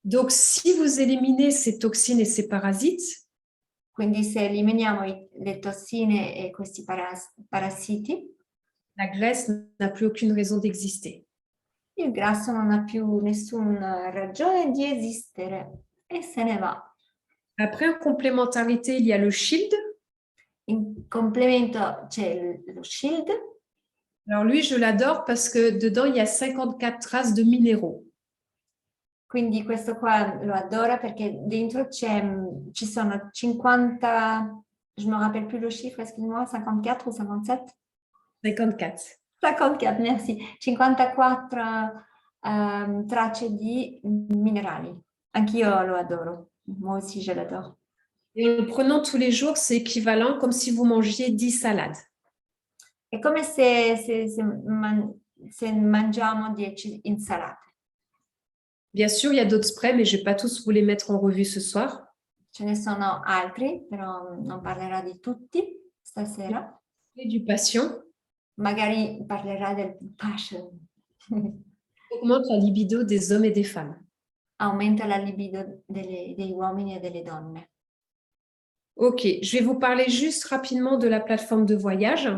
Donc, si vous éliminez ces toxines et ces parasites, quindi se eliminiamo le tossine e questi parassiti, la graisse n'a plus aucune raison d'exister. Il grasso non ha più nessuna ragione di esistere e se ne va. Après, en complémentarité, il y a le Shield. In complemento c'è lo Shield. Alors lui, je l'adore parce que dedans, il y a 54 traces de minéraux. Quindi questo qua lo adoro perché dentro ci sono 50, je me rappelle plus le chiffre, excuse-moi, 54 o 57? 54. 54, merci. 54 tracce di minerali. Anch'io lo adoro. Moi aussi, je l'adore. Et en le prenant tous les jours, c'est équivalent comme si vous mangiez 10 salades. È come se mangiamo 10 insalate. Bien sûr, il y a d'autres sprays, mais je ne vais pas tous vous les mettre en revue ce soir. Ce ne sono altri, però non parlerò di tutti stasera. Et du passion. Magari parlerà del passion. Augmente la libido des hommes et des femmes. Aumenta la libido degli uomini e delle donne. Ok, je vais vous parler juste rapidement de la plateforme de voyage.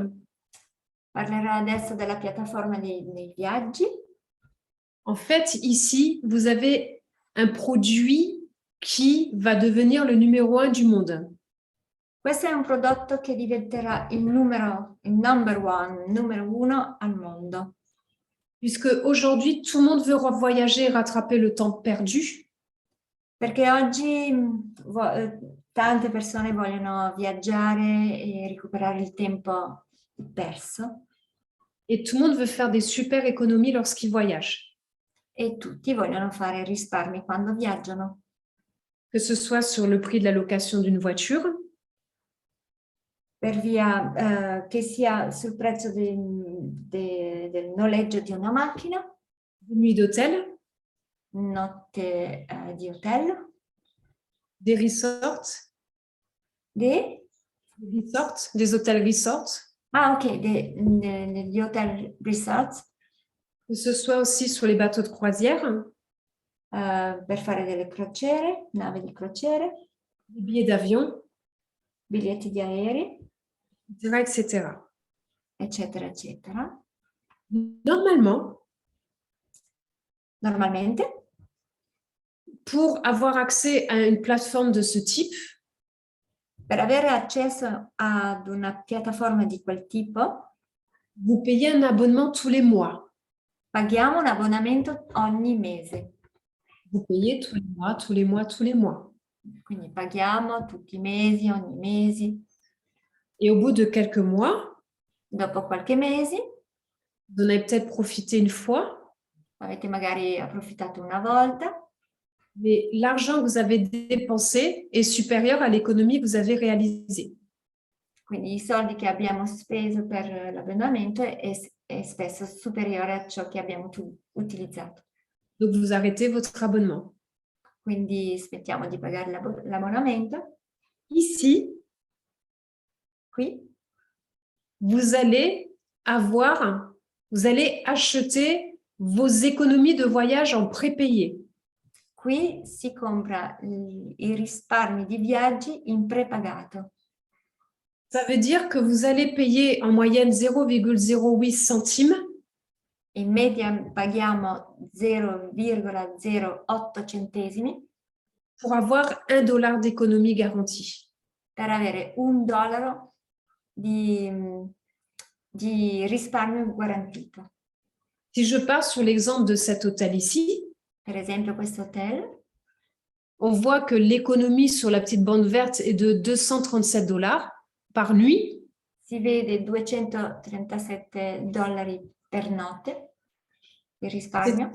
Parlerò adesso della piattaforma dei viaggi. En fait, ici, vous avez un produit qui va devenir le numéro 1 du monde. Questo è un prodotto che diventerà il number one, numero uno al mondo. Puisque aujourd'hui, tout le monde veut voyager et rattraper le temps perdu. Perché oggi tante persone vogliono viaggiare e recuperare il tempo perso Et tout le monde veut faire des super économies lorsqu'ils voyagent. e tutti vogliono fare risparmi quando viaggiano, Que ce soit sur le prix de la location d'une voiture, per via che sia sul prezzo del noleggio di una macchina, des nuits d'hôtel, notte di hotel, des resorts, di... des hôtels resorts. Ah, ok, degli hotel resorts Que ce soit aussi sur les bateaux de croisière, per fare delle crociere, navi di crociere, des billets d'avion, biglietti di aerei, etc., etc. eccetera, eccetera. Normalement, Normalmente, pour avoir accès à une plateforme de ce type, per avere accesso ad una piattaforma di quel tipo, vous payez un abonnement tous les mois. paghiamo un abbonamento ogni mese. Vous payez tous les mois, tous les mois, tous les mois. Quindi paghiamo tutti i mesi, ogni mese. Et au bout de quelques mois, Dopo qualche mese, vous en avez peut-être profité une fois, avete magari approfittato una volta, mais l'argent que vous avez dépensé est supérieur à l'économie que vous avez réalisée. quindi i soldi che abbiamo speso per l'abbonamento è spesso superiore a ciò che abbiamo utilizzato. Donc, vous arrêtez votre abonnement. Quindi smettiamo di pagare l'abbonamento. Ici, Qui vous allez acheter vos économies de voyage en prépayé. Qui si compra i risparmi di viaggi in prepagato. Ça veut dire que vous allez payer en moyenne 0,08 centimes In media paghiamo 0,08 centesimi pour avoir $1 d'économie garantie. per avere $1 di risparmio garantito. Si je pars sur l'exemple de cet hôtel ici, Per esempio questo hotel, on voit que l'économie sur la petite bande verte est de $237 par nuit. si vede $237 per notte di risparmio.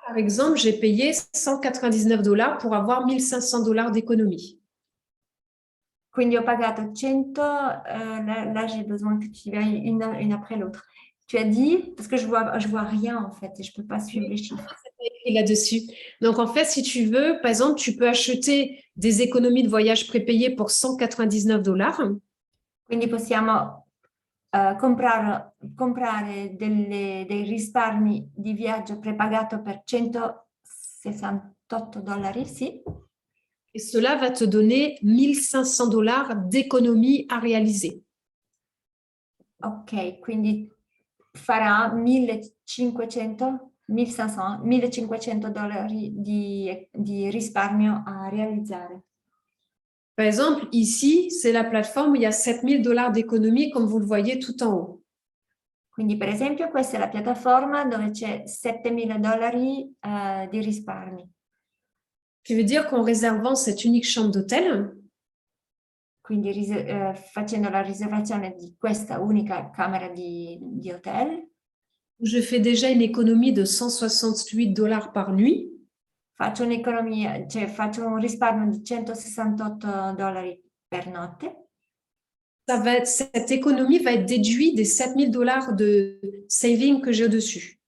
Par exemple, j'ai payé $199 pour avoir $1 500 d'économie. Quindi ho pagato 100, là j'ai besoin que tu ailles une après l'autre. Tu as dit, parce que je vois rien en fait, et je ne peux pas suivre les chiffres. Et là-dessus. Donc, en fait, si tu veux, par exemple, tu peux acheter des économies de voyage prépayées pour $199. Quindi possiamo comprare dei risparmi di viaggio prepagato per $168, sì. Et cela va te donner $1 500 d'économie à réaliser. Ok, quindi farà $1.500 di risparmio a realizzare. Par exemple, ici, c'est la plateforme où il y a $7,000 d'économie, comme vous le voyez tout en haut. Quindi, per esempio, questa è la piattaforma dove c'è $7.000 di risparmi. Ce qui veut dire qu'en réservant cette unique chambre d'hôtel, quindi facendo la riservazione di questa unica camera di hotel, je fais déjà une économie de $168 par nuit. Faccio un'economia, cioè faccio un risparmio di $168 per notte. Cette économie va être déduite des $7,000 de saving que j'ai au-dessus.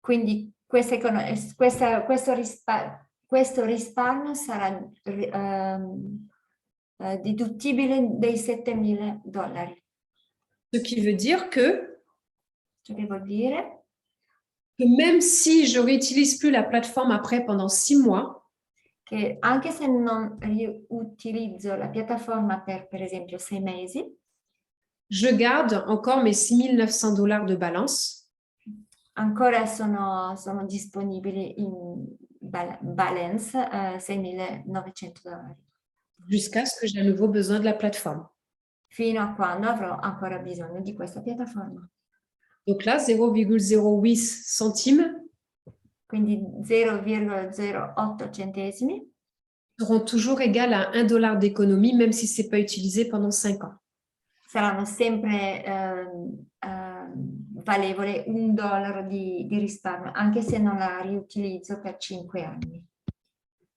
Quindi questo risparmio sarà deduttibile dei $7.000. Ce qui veut dire que, Ciò che vuol dire même si je ne réutilise plus la plateforme après pendant 6 mois, che anche se non riutilizzo la piattaforma per esempio 6 mesi, je garde encore mes 6 900 $ de balance ancora sono disponibili in balance $6.900 jusqu'à ce que j'ai à nouveau besoin de la plateforme. fino a quando avrò ancora bisogno di questa piattaforma. Donc là, 0,08 centimes Quindi 0,08 centesimi seront toujours égales à 1 $ d'économie, même si ce n'est pas utilisé pendant 5 ans. saranno sempre valevole $1 di risparmio, anche se non la riutilizzo per 5 anni.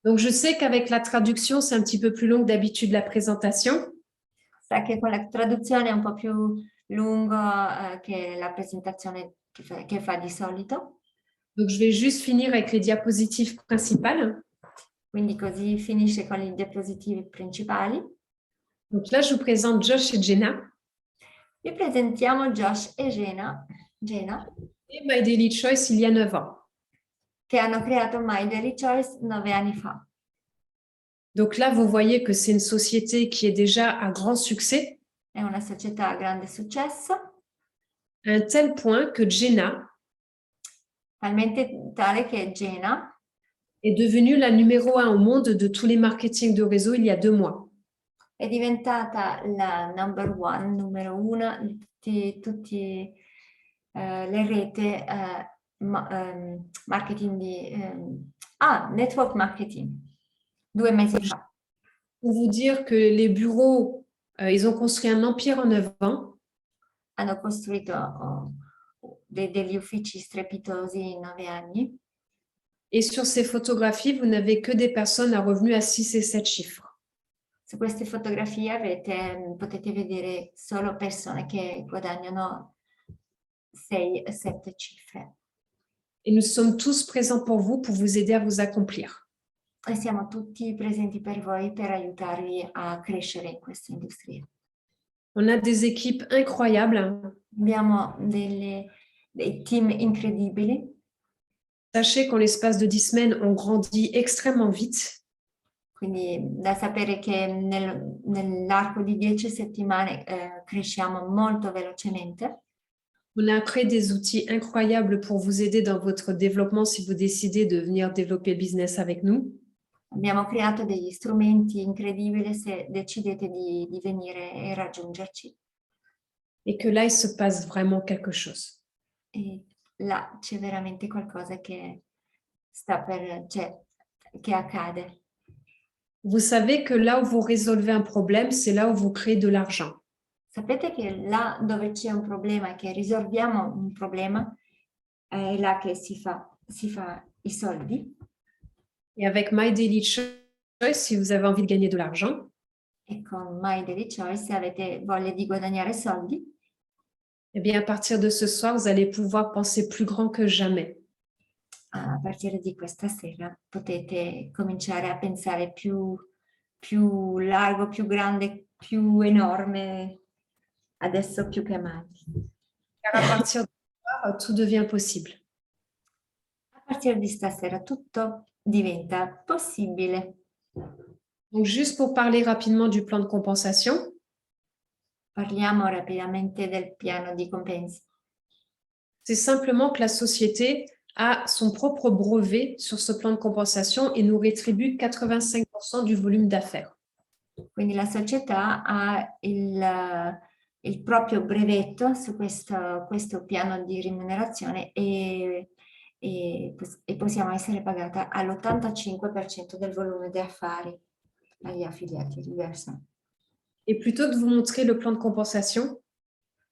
Donc, je sais qu'avec la traduction, c'est un petit peu plus long que d'habitude la présentation. Sa che con la traduzione è un po' più lungo che la presentazione che fa di solito. Donc, je vais juste finir avec les diapositives principales. Quindi così finisce con i diapositivi principali. Donc là, je vous présente Josh et Jenna. Vi presentiamo Josh e Jenna, Et My Daily Choice il y a 9 ans. che hanno creato My Daily Choice 9 anni fa. Donc là, vous voyez que c'est une société qui est déjà à grand succès, È una società a grande successo, à un tel point que Jenna talmente tale che Jenna est devenue la numéro 1 au monde de tous les marketing de réseau il y a 2 mois. è diventata la numero uno di tutte le rete marketing network marketing 2 mesi fa. Pour vous dire que les bureaux, ils ont construit un empire en 9 ans. Hanno costruito degli uffici strepitosi in 9 anni. Et sur ces photographies, vous n'avez que des personnes à revenus à 6 et 7 chiffres. Su queste fotografie potete vedere solo persone che guadagnano 6 e 7 cifre. Et nous sommes tous présents pour vous aider à vous accomplir. E siamo tutti presenti per voi per aiutarvi a crescere in questa industria. On a des équipes incroyables. Abbiamo dei team incredibili. Sachez qu'en l'espace de 10 semaines, on grandit extrêmement vite. Quindi da sapere che nell'arco di 10 settimane cresciamo molto velocemente. On a créé des outils incroyables pour vous aider dans votre développement si vous décidez de venir développer le business avec nous. Abbiamo creato degli strumenti incredibili se decidete di venire e raggiungerci. Et que là, il se passe vraiment quelque chose. E là c'è veramente qualcosa che che accade. Vous savez que là où vous résolvez un problème, c'est là où vous créez de l'argent. Sapete che là dove c'è un problema e che risolviamo un problema è là che si fa i soldi. Et avec My Daily Choice, si vous avez envie de gagner de l'argent, E con My Daily Choice, se avete voglia di guadagnare soldi, eh bien, à partir de ce soir, vous allez pouvoir penser plus grand que jamais. a partire di questa sera potete cominciare a pensare più largo, più grande, più enorme, adesso più che mai. Car à partir de ce soir, tout devient possible. A partire di stasera tutto diventa possibile. Donc, juste pour parler rapidement du plan de compensation, Parliamo rapidamente del piano di compensi. c'est simplement que la société a son propre brevet sur ce plan de compensation et nous rétribue 85% du volume d'affaires. Quindi la società ha il proprio brevetto su questo piano di remunerazione e possiamo essere pagata all'85% del volume di affari agli affiliati diversi. Et plutôt que de vous montrer le plan de compensation,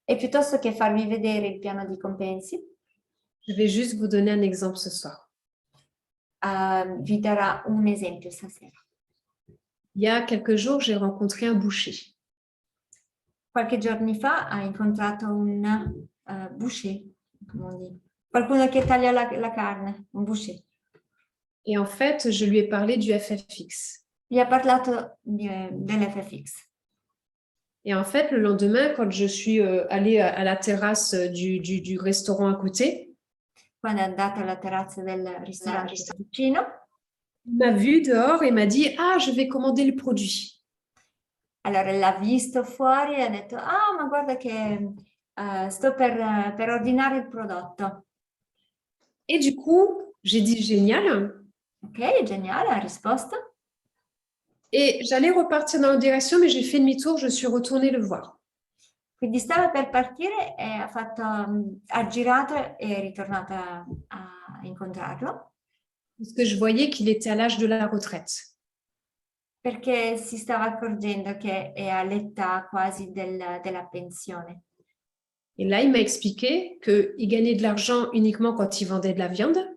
E piuttosto che farvi vedere il piano di compensi, je vais juste vous donner un exemple ce soir. vi darò un esempio stasera. Il y a quelques jours, j'ai rencontré un boucher. Qualche giorno fa ha incontrato un boucher, qualcuno che taglia la carne, un boucher. Et en fait, je lui ai parlé du FFX. Gli ha parlato dell'FFX. Et en fait, le lendemain, quand je suis allée à la terrasse du restaurant à côté, Quando è andato alla terrazza del ristorante vicino, Il m'a vu dehors et m'a dit, ah, je vais commander le produit. Allora l'ha visto fuori e ha detto, ah, ma guarda che sto per ordinare il prodotto. Et du coup, j'ai dit, génial. Ok, geniale, ha risposto. Et j'allais repartir dans la direction, mais j'ai fait demi-tour, je suis retournée le voir. Quindi stava per partire e ha girato e è ritornata a incontrarlo. Parce que je voyais qu'il était à l'âge de la retraite. Perché si stava accorgendo che è all'età quasi della pensione. Et là, il m'a expliqué qu'il gagnait de l'argent uniquement quand il vendait de la viande.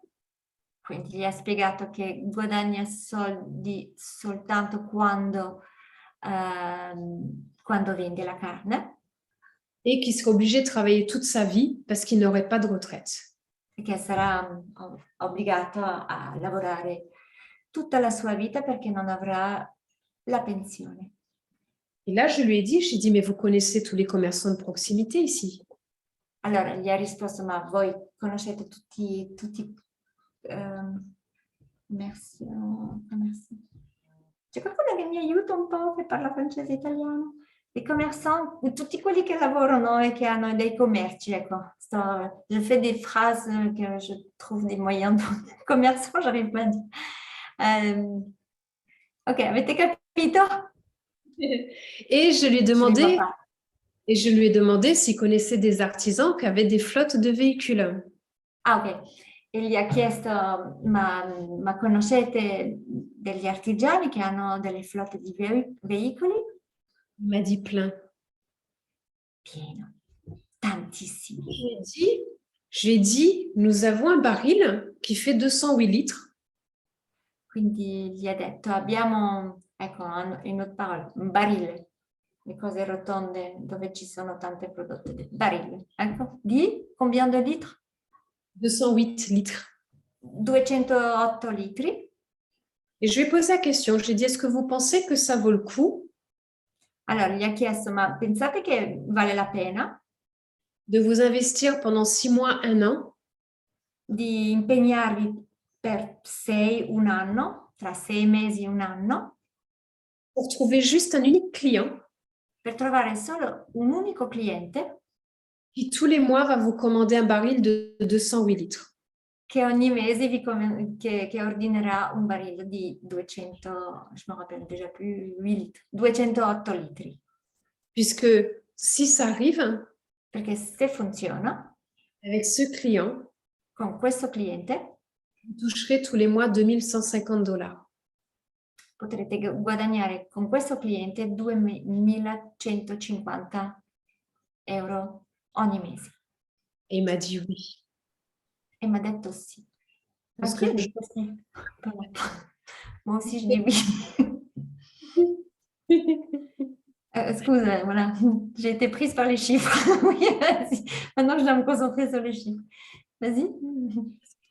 Quindi gli ha spiegato che guadagna soldi soltanto quando vende la carne. Et qu'il serait obligé de travailler toute sa vie parce qu'il n'aurait pas de retraite. E che sarà obbligato a lavorare tutta la sua vita perché non avrà la pensione. Et là, je lui ai dit, mais vous connaissez tous les commerçants de proximité ici. Allora gli ha risposto, ma voi conoscete tutti merci. C'è qualcuno che mi aiuta un po', che parla francese e italiano? I commerçants, tutti quelli che lavorano e che hanno dei commerci, ecco. Je fais des phrases que je trouve des moyens de commerçants, j'arrive pas à dire. Ok, avete capito? Et je lui ai demandé s'il connaissait des artisans qui avaient des flottes de véhicules. Ah, ok. E gli ha chiesto, ma conoscete degli artigiani che hanno delle flotte di veicoli? Il m'a dit plein. Pieno, tantissimi. Je lui ai dit, nous avons un baril qui fait 208 litres. Quindi gli ha detto, abbiamo, ecco, in autre parole, un barile, le cose rotonde dove ci sono tante prodotte. Barile, ecco, di combien de litres? 208 litres. 208 litri. Et je lui ai posé la question, je lui ai dit, est-ce que vous pensez que ça vaut le coup Allora gli ha chiesto, ma pensate che vale la pena de vous investir pendant 6 mois, 1 an di impegnarvi per un anno, tra 6 mesi e un anno, pour trouver juste un unique client per trovare solo un unico cliente qui tous les mois va vous commander un baril de 208 litres. che ogni mese che ordinerà un barile di 200, je me rappelle déjà plus, 8 litri, 208 litri. Puisque si ça arrive, Perché se funziona, avec ce client, con questo cliente, vous toucherez tous les mois 2150 $. potrete guadagnare con questo cliente 2.150 euro ogni mese. Et il m'a dit oui. E mi ha detto sì. Parce Anch'io ho que detto sì. Moi aussi je dis oui. Scusa, voilà. J'ai été prise par les chiffres. Oui, vas-y. Maintenant, je dois me concentrer sur les chiffres. Vas-y.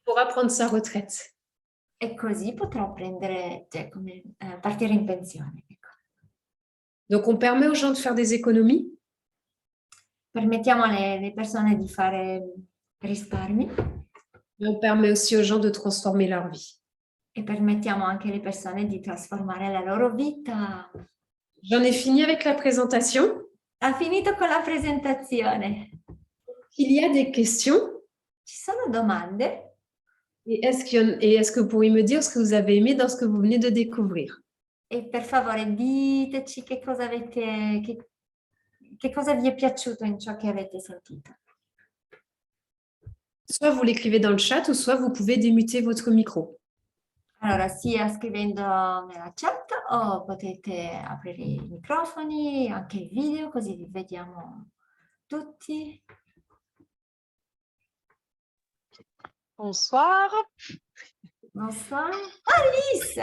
pourra prendre sa retraite. E così potrò partire in pensione. Ecco. Donc, on permet aux gens de faire des économies. Permettiamo alle persone di fare risparmi. Mais on permet aussi aux gens de transformer leur vie. E permettiamo anche alle persone di trasformare la loro vita. J'en ai fini avec la présentation. Ha finito con la presentazione. Il y a des questions. Ci sono domande? Et est-ce que vous pourriez me dire ce que vous avez aimé dans ce que vous venez de découvrir? E per favore diteci che cosa vi è piaciuto in ciò che avete sentito. Soit vous l'écrivez dans le chat, ou soit vous pouvez démuter votre micro. Allora, sia scrivendo nella chat o potete aprire i microfoni, anche il video, così vi vediamo tutti. Bonsoir. Bonsoir. Alice!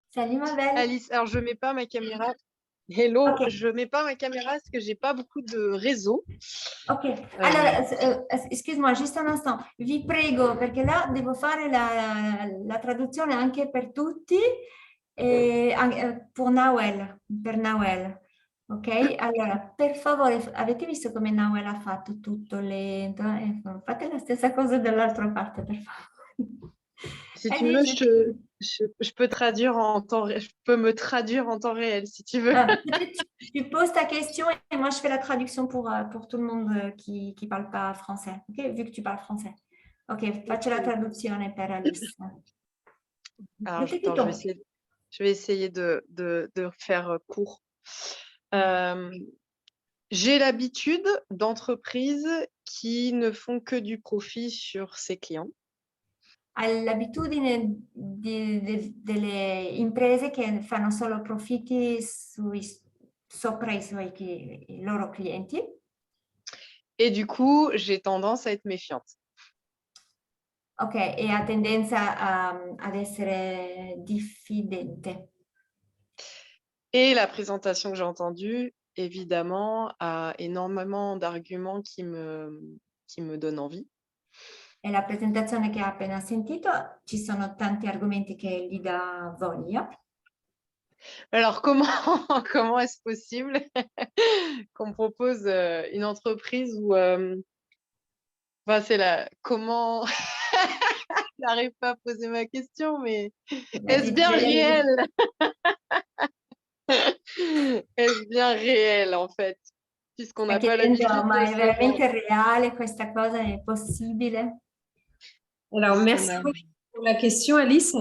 Salut ma belle. Alice, alors je mets pas ma caméra. Hello, Ok. je mets pas ma caméra parce que j'ai pas beaucoup de réseau. Ok, allora, excuse-moi, juste un instant. Vi prego, perché là devo fare la traduzione anche per tutti, per Nawel. Ok? Allora, per favore, avete visto come Nawel ha fatto tutto lento? Fate la stessa cosa dall'altra parte, per favore. Si tu veux, je peux traduire en temps je peux me traduire en temps réel si tu veux. Peut-être tu poses ta question et moi je fais la traduction pour tout le monde qui ne parle pas français, ok? Vu que tu parles français. Ok, faccio la traduzione per Alice. Alors, Mettiti attends, tu. je vais essayer de faire court. J'ai l'habitude d'entreprises qui ne font que du profit sur ses clients. Hai l'abitudine delle imprese che fanno solo profitti sopra i loro clienti. Et du coup, j'ai tendance à être méfiante. Ok, e ha tendenza ad essere diffidente. Et la présentation que j'ai entendue, évidemment, a énormément d'arguments qui me donnent envie. E la presentazione che ha appena sentito, ci sono tanti argomenti che gli dà voglia. Alors, comment est-ce possible qu'on propose une entreprise où... Enfin, comment... Je n'arrive pas à poser ma question, mais est-ce bien réel? Est-ce bien réel, en fait? Puisqu'on n'a pas l'habitude Ma de è se veramente reale questa cosa? È possibile? Alors, merci pour la question, Alice.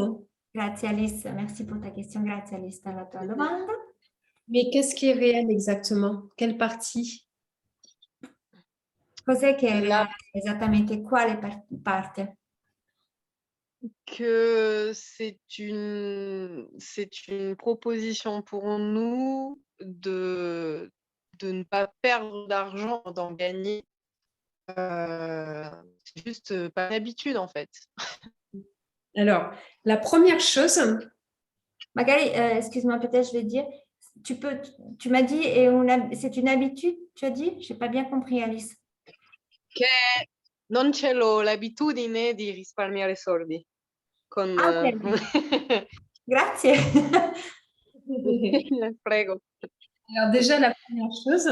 Grazie Alice, merci pour ta question, grazie Alice per la tua domanda. Mais qu'est-ce qui est réel exactement? Quelle partie? Cos'è che è reale esattamente? Quale parte? Que c'est une proposition pour nous de ne pas perdre d'argent, d'en gagner. C'est juste pas l'habitude en fait. Alors, la première chose, Magari, excuse-moi, peut-être je vais dire, tu m'as dit, c'est une habitude, tu as dit? Je n'ai pas bien compris, Alice. Che non ce l'ho l'abitudine di risparmiare soldi. Con, Ok. Grazie. Prego. alors déjà, la première chose,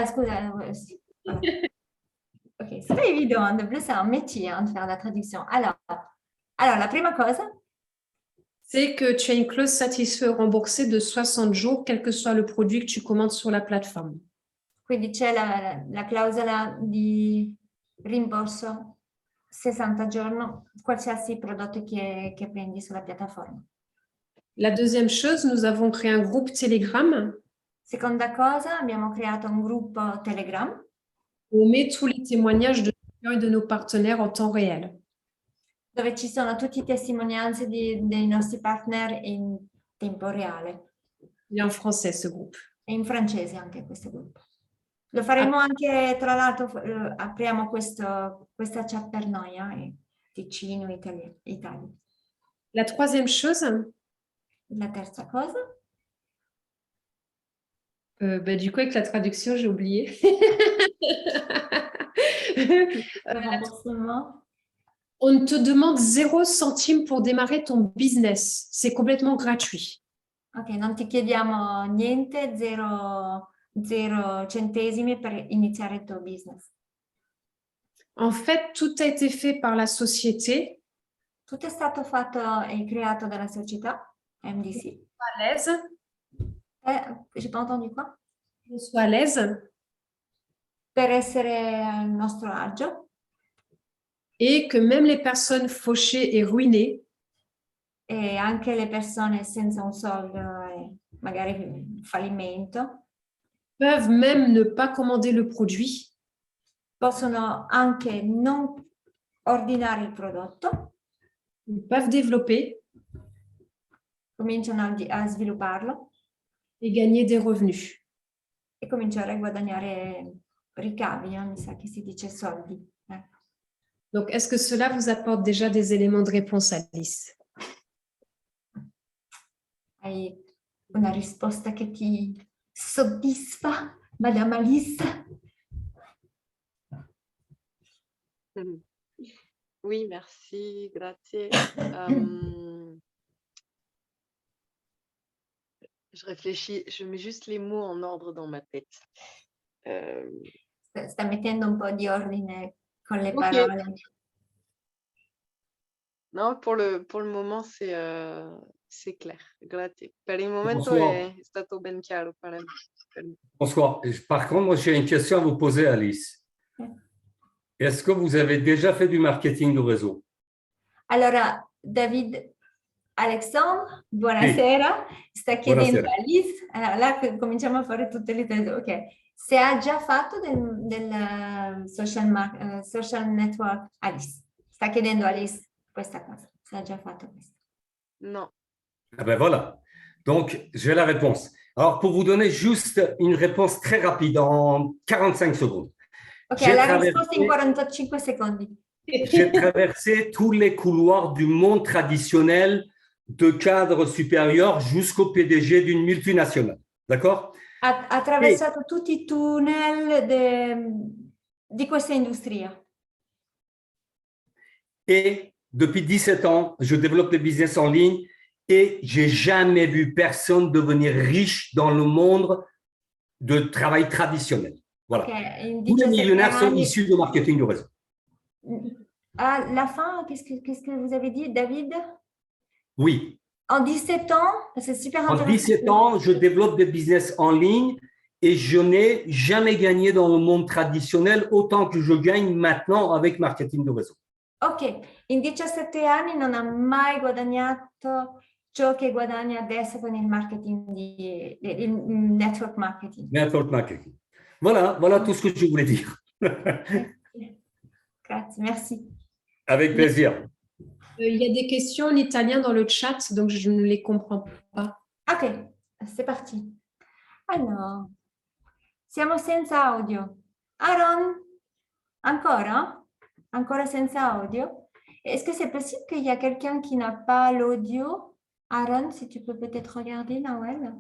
Scusa, voilà. Ok, c'est pas évident, de plus c'est un métier de faire la traduction. Alors, la prima cosa, c'est que tu as une clause satisfait ou remboursée de 60 jours, quel que soit le produit que tu commandes sur la plateforme. quindi c'è la clausola di rimborso 60 giorni, qualsiasi prodotto che prendi sulla piattaforma. La deuxième chose, nous avons créé un groupe Telegram Seconda cosa, abbiamo creato un gruppo Telegram où on met tous les témoignages de chacun de nos partenaires en temps réel. dove ci sono tutte le testimonianze dei nostri partner in tempo reale. Il est en français, ce groupe. E in francese anche questo gruppo. Lo faremo anche, tra l'altro, apriamo questa chat per noi, Ticino, Italia. La troisième chose, La terza cosa, du coup, avec la traduction, j'ai oublié. On te demande 0 centime pour démarrer ton business. C'est complètement gratuit. Ok, non ti chiediamo niente, zero centesimi per iniziare il tuo business. En fait, tout a été fait par la société. Tutto è stato fatto e creato dalla società MDC. À l'aise. J'ai pas entendu quoi? On soit à l'aise. Per essere al nostro agio. Et que même les personnes fauchées et ruinées E anche le persone senza un soldo e magari fallimento peuvent même ne pas commander le produit. Possono anche non ordinare il prodotto. Ils peuvent développer. Cominciano a svilupparlo. Et gagner des revenus. E cominciare a guadagnare ricavi, mi sa che si dice soldi. Donc, est-ce que cela vous apporte déjà des éléments de réponse, Alice? Hai una risposta che ti soddisfa, Madame Alice? Oui, merci, grazie. Je réfléchis, je mets juste les mots en ordre dans ma tête. Sta mettendo un po' di ordine con le parole. No, pour le moment, c'est clair. Grazie. Per il momento Bonsoir. è stato ben chiaro per me. Bonsoir. Par contre, moi, j'ai une question à vous poser, Alice. Est-ce que vous avez déjà fait du marketing de réseau? Allora, David Alexandre, buonasera, sta chiedendo Buonasera. a Alice, allora, là cominciamo a fare tutte le teste, ok, se ha già fatto del social network, Alice, sta chiedendo a Alice questa cosa, se ha già fatto questo. No. Ah ben voilà. Donc, j'ai la réponse. Alors, pour vous donner juste une réponse très rapide, en 45 secondes. Ok, J'ai la traversé- risposta in 45 secondi. J'ai traversé tous les couloirs du monde traditionnel, de cadre supérieur jusqu'au PDG d'une multinationale. D'accord? Ha attraversato tutti i tunnel di questa industria. Et depuis 17 ans, je développe des business en ligne et j'ai jamais vu personne devenir riche dans le monde de travail traditionnel. Voilà. Ok, in Tous les 17 millionnaires sont anni. issus du marketing de réseau. À la fin, qu'est-ce que vous avez dit, David? Oui. En 17 ans, c'est super En intéressant. 17 ans, je développe des business en ligne et je n'ai jamais gagné dans le monde traditionnel autant que je gagne maintenant avec marketing de réseau. Ok, in 17 anni non ha mai guadagnato ciò che guadagna adesso con il marketing, il network marketing. Network marketing. Voilà tout ce que je voulais dire. Grazie, merci. Avec plaisir. Il y a des questions en italien dans le chat, donc je ne les comprends pas. Ok, c'est parti. Alors, siamo senza audio. Aaron, ancora? Ancora senza audio? Est-ce que c'est possible qu'il y a quelqu'un qui n'a pas l'audio? Aaron, si tu peux peut-être regarder, Nawel,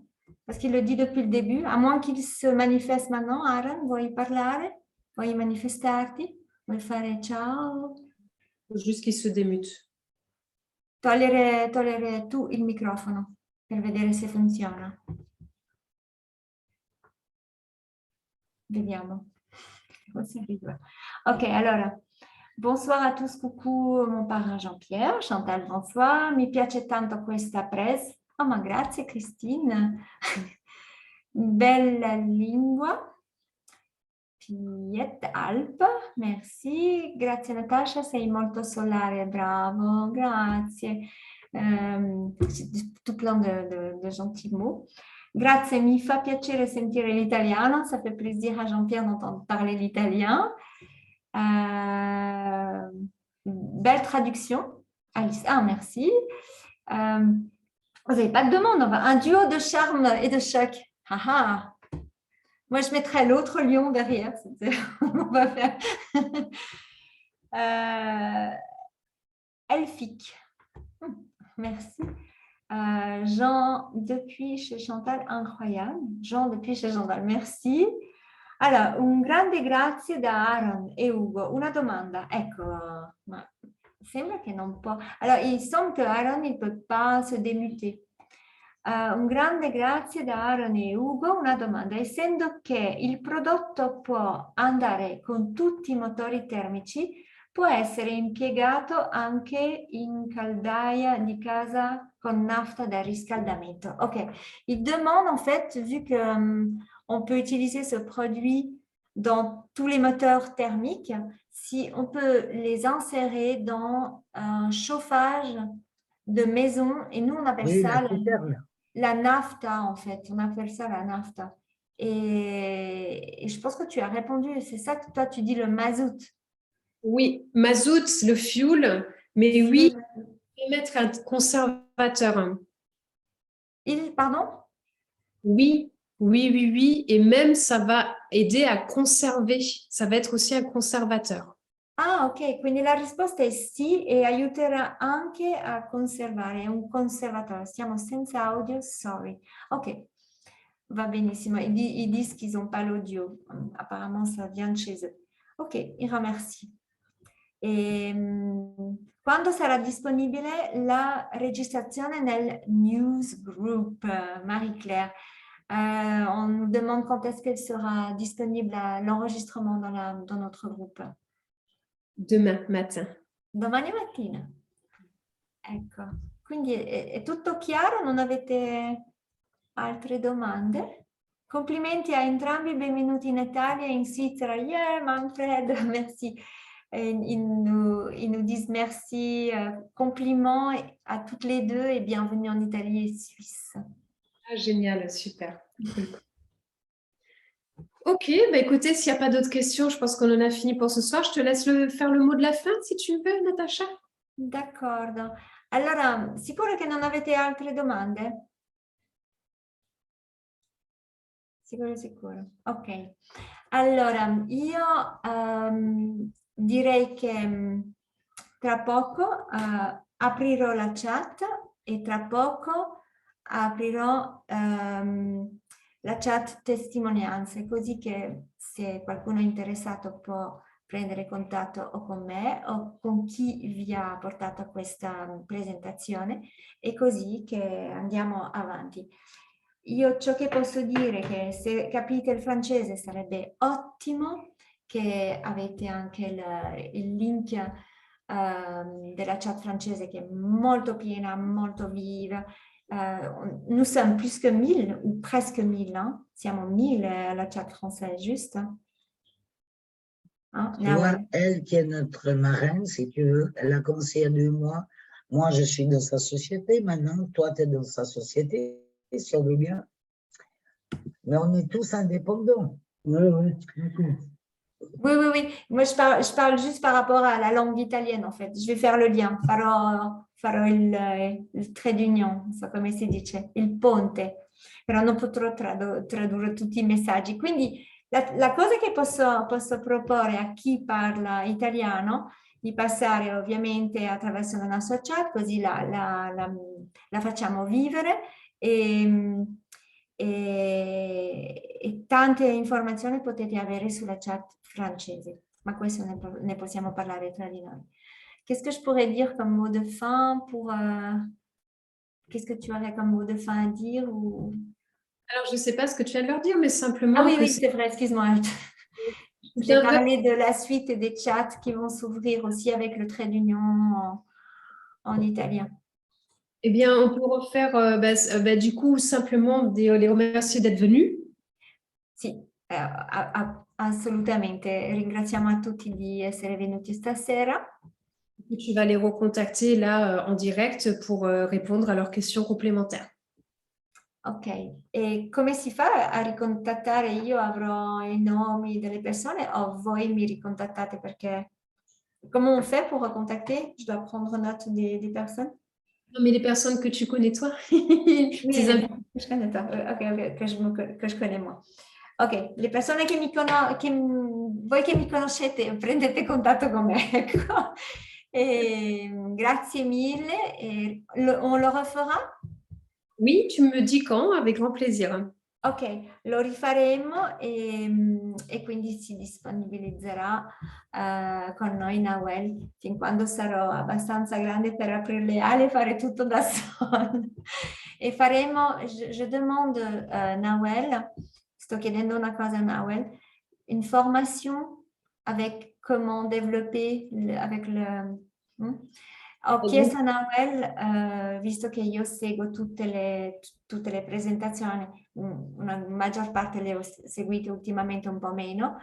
parce qu'il le dit depuis le début, à moins qu'il se manifeste maintenant. Aaron, vuoi parlare? Vuoi manifestarti? Vuoi fare ciao? Il faut juste qu'il se démute. Togliere tu il microfono per vedere se funziona. Vediamo. Ok, allora. Bonsoir à tous, coucou mon parrain Jean-Pierre, Chantal, bonsoir, mi piace tanto questa presa. Oh ma grazie Christine, bella lingua, Piet Alp, merci, grazie Natasha, sei molto solare, bravo, grazie, tout plein de gentils mots. Grazie, mi fa piacere sentire l'italiano, ça fait plaisir à Jean-Pierre d'entendre parler l'italien. Belle traduction. Alice, merci. Vous n'avez pas de demande, un duo de charme et de choc. Haha. Moi, je mettrais l'autre lion derrière. On va faire. Elfique. Merci. Jean, depuis chez Chantal, incroyable. Jean, depuis chez Chantal, merci. Allora, un grande grazie da Aaron e Ugo. Una domanda, ecco, ma sembra che non può. Allora, il semble que Aaron ne peut pas se démuter. Un grande grazie da Aaron e Ugo. Una domanda, essendo che il prodotto può andare con tutti i motori termici, può essere impiegato anche in caldaia di casa con nafta da riscaldamento. Ok, il demande en fait, vu que on peut utiliser ce produit dans tous les moteurs thermiques, si on peut les insérer dans un chauffage de maison, et nous on appelle ça la nafta en fait, on appelle ça la nafta. Et je pense que tu as répondu, c'est ça que toi tu dis le mazout. Oui, mazout, le fuel, mais oui, il faut mettre un conservateur. Pardon? Oui, et même ça va aider à conserver, ça va être aussi un conservateur. Ah, ok, quindi la risposta è sì e aiuterà anche a conservare, è un conservatore. Siamo senza audio, sorry. Ok, va benissimo. Ils disent qu'ils n'ont pas l'audio. Apparemment, ça vient de chez eux. Ok, il remercie. E quando sarà disponibile la registrazione nel newsgroup, Marie-Claire? On nous demande quand est-ce qu'elle sera disponible l'enregistrement dans notre groupe. Demain matin. Domani mattina. Ecco, quindi è tutto chiaro? Non avete altre domande? Complimenti a entrambi, benvenuti in Italia e in Svizzera. Yeah, Manfred, merci. Ils nous disent merci, compliments à toutes les deux et bienvenue en Italie et Suisse. Ah, génial, super. Ok, bah écoutez, s'il n'y a pas d'autres questions, je pense qu'on en a fini pour ce soir. Je te laisse faire le mot de la fin, si tu veux, Natacha. D'accordo. Allora, sicuro che non avete altre domande? Sicuro. Ok. Allora, io direi che tra poco aprirò la chat e tra poco aprirò la chat testimonianze, così che se qualcuno è interessato può prendere contatto o con me o con chi vi ha portato a questa presentazione e così che andiamo avanti. Io ciò che posso dire è che se capite il francese sarebbe ottimo, che avete anche il link della chat francese che è molto piena, molto viva. Nous sommes plus que 1000 ou presque 1000, hein? Siamo 1000 alla chat française, juste. Hein? Tu vois, elle qui est notre marraine, si tu veux, elle a commencé il y a 2 mois. Moi, je suis dans sa société. Maintenant, toi, tu es dans sa société, si on veut bien. Mais on est tous indépendants. Oui. Oui. Moi, je parle juste par rapport à la langue italienne, en fait. Je vais faire le lien. Farò il trait d'unione, non so come si dice, il ponte. Però non potrò tradurre tutti i messaggi. Quindi la cosa che posso proporre a chi parla italiano di passare ovviamente attraverso la nostra chat, così la facciamo vivere e tante informazioni potete avere sulla chat francese, ma questo ne possiamo parlare tra di noi. Qu'est-ce que je pourrais dire comme mot de fin pour... Qu'est-ce que tu aurais comme mot de fin à dire ou... Alors, je ne sais pas ce que tu vas leur dire, mais simplement... Ah oui, c'est vrai, excuse-moi. J'ai parlé de la suite des chats qui vont s'ouvrir aussi avec le trait d'union en italien. Eh bien, on peut refaire, du coup, simplement les remercier d'être venus. Sì, assolutamente. Ringraziamo a tutti di essere venuti stasera. Tu vas les recontacter là en direct pour répondre à leurs questions complémentaires. Ok, e come si fa a ricontattare? Io avrò i nomi delle persone o voi mi ricontattate perché... Comment on fait pour recontacter? Je dois prendre note des personnes? Non, mais les personnes que tu connais, toi. Oui, je connais toi. Ok, que je connais moi. Ok, le persone che voi che mi conoscete, prendete contatto con me, ecco. Grazie mille. On le refera? Oui, tu me dis quand, avec grand plaisir. Ok, lo rifaremo e quindi si disponibilizzerà con noi Nawel fin quando sarò abbastanza grande per aprire le ali e fare tutto da sola. E faremo, je demande Nawel, sto chiedendo una cosa a Nawel, une formation avec comment développer avec le... Ho chiesto a Nawel, visto che io seguo tutte le presentazioni, una maggior parte le ho seguite ultimamente un po' meno,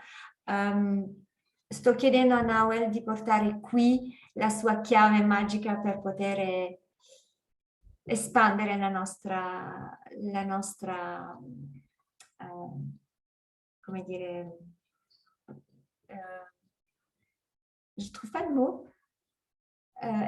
sto chiedendo a Nawel di portare qui la sua chiave magica per poter espandere la nostra come dire, je trouve pas le mot,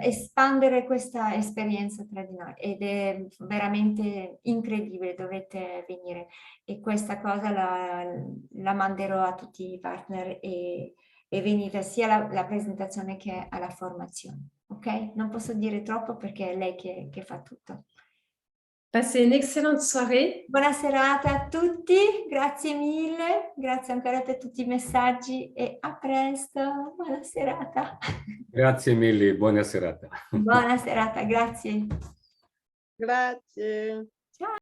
espandere questa esperienza tra di noi ed è veramente incredibile, dovete venire e questa cosa la manderò a tutti i partner e venire sia alla presentazione che alla formazione, ok? Non posso dire troppo perché è lei che fa tutto. Passez une excellente soirée. Buona serata a tutti, grazie mille, grazie ancora per tutti i messaggi e a presto, buona serata. Grazie mille, buona serata. Buona serata, grazie. Grazie.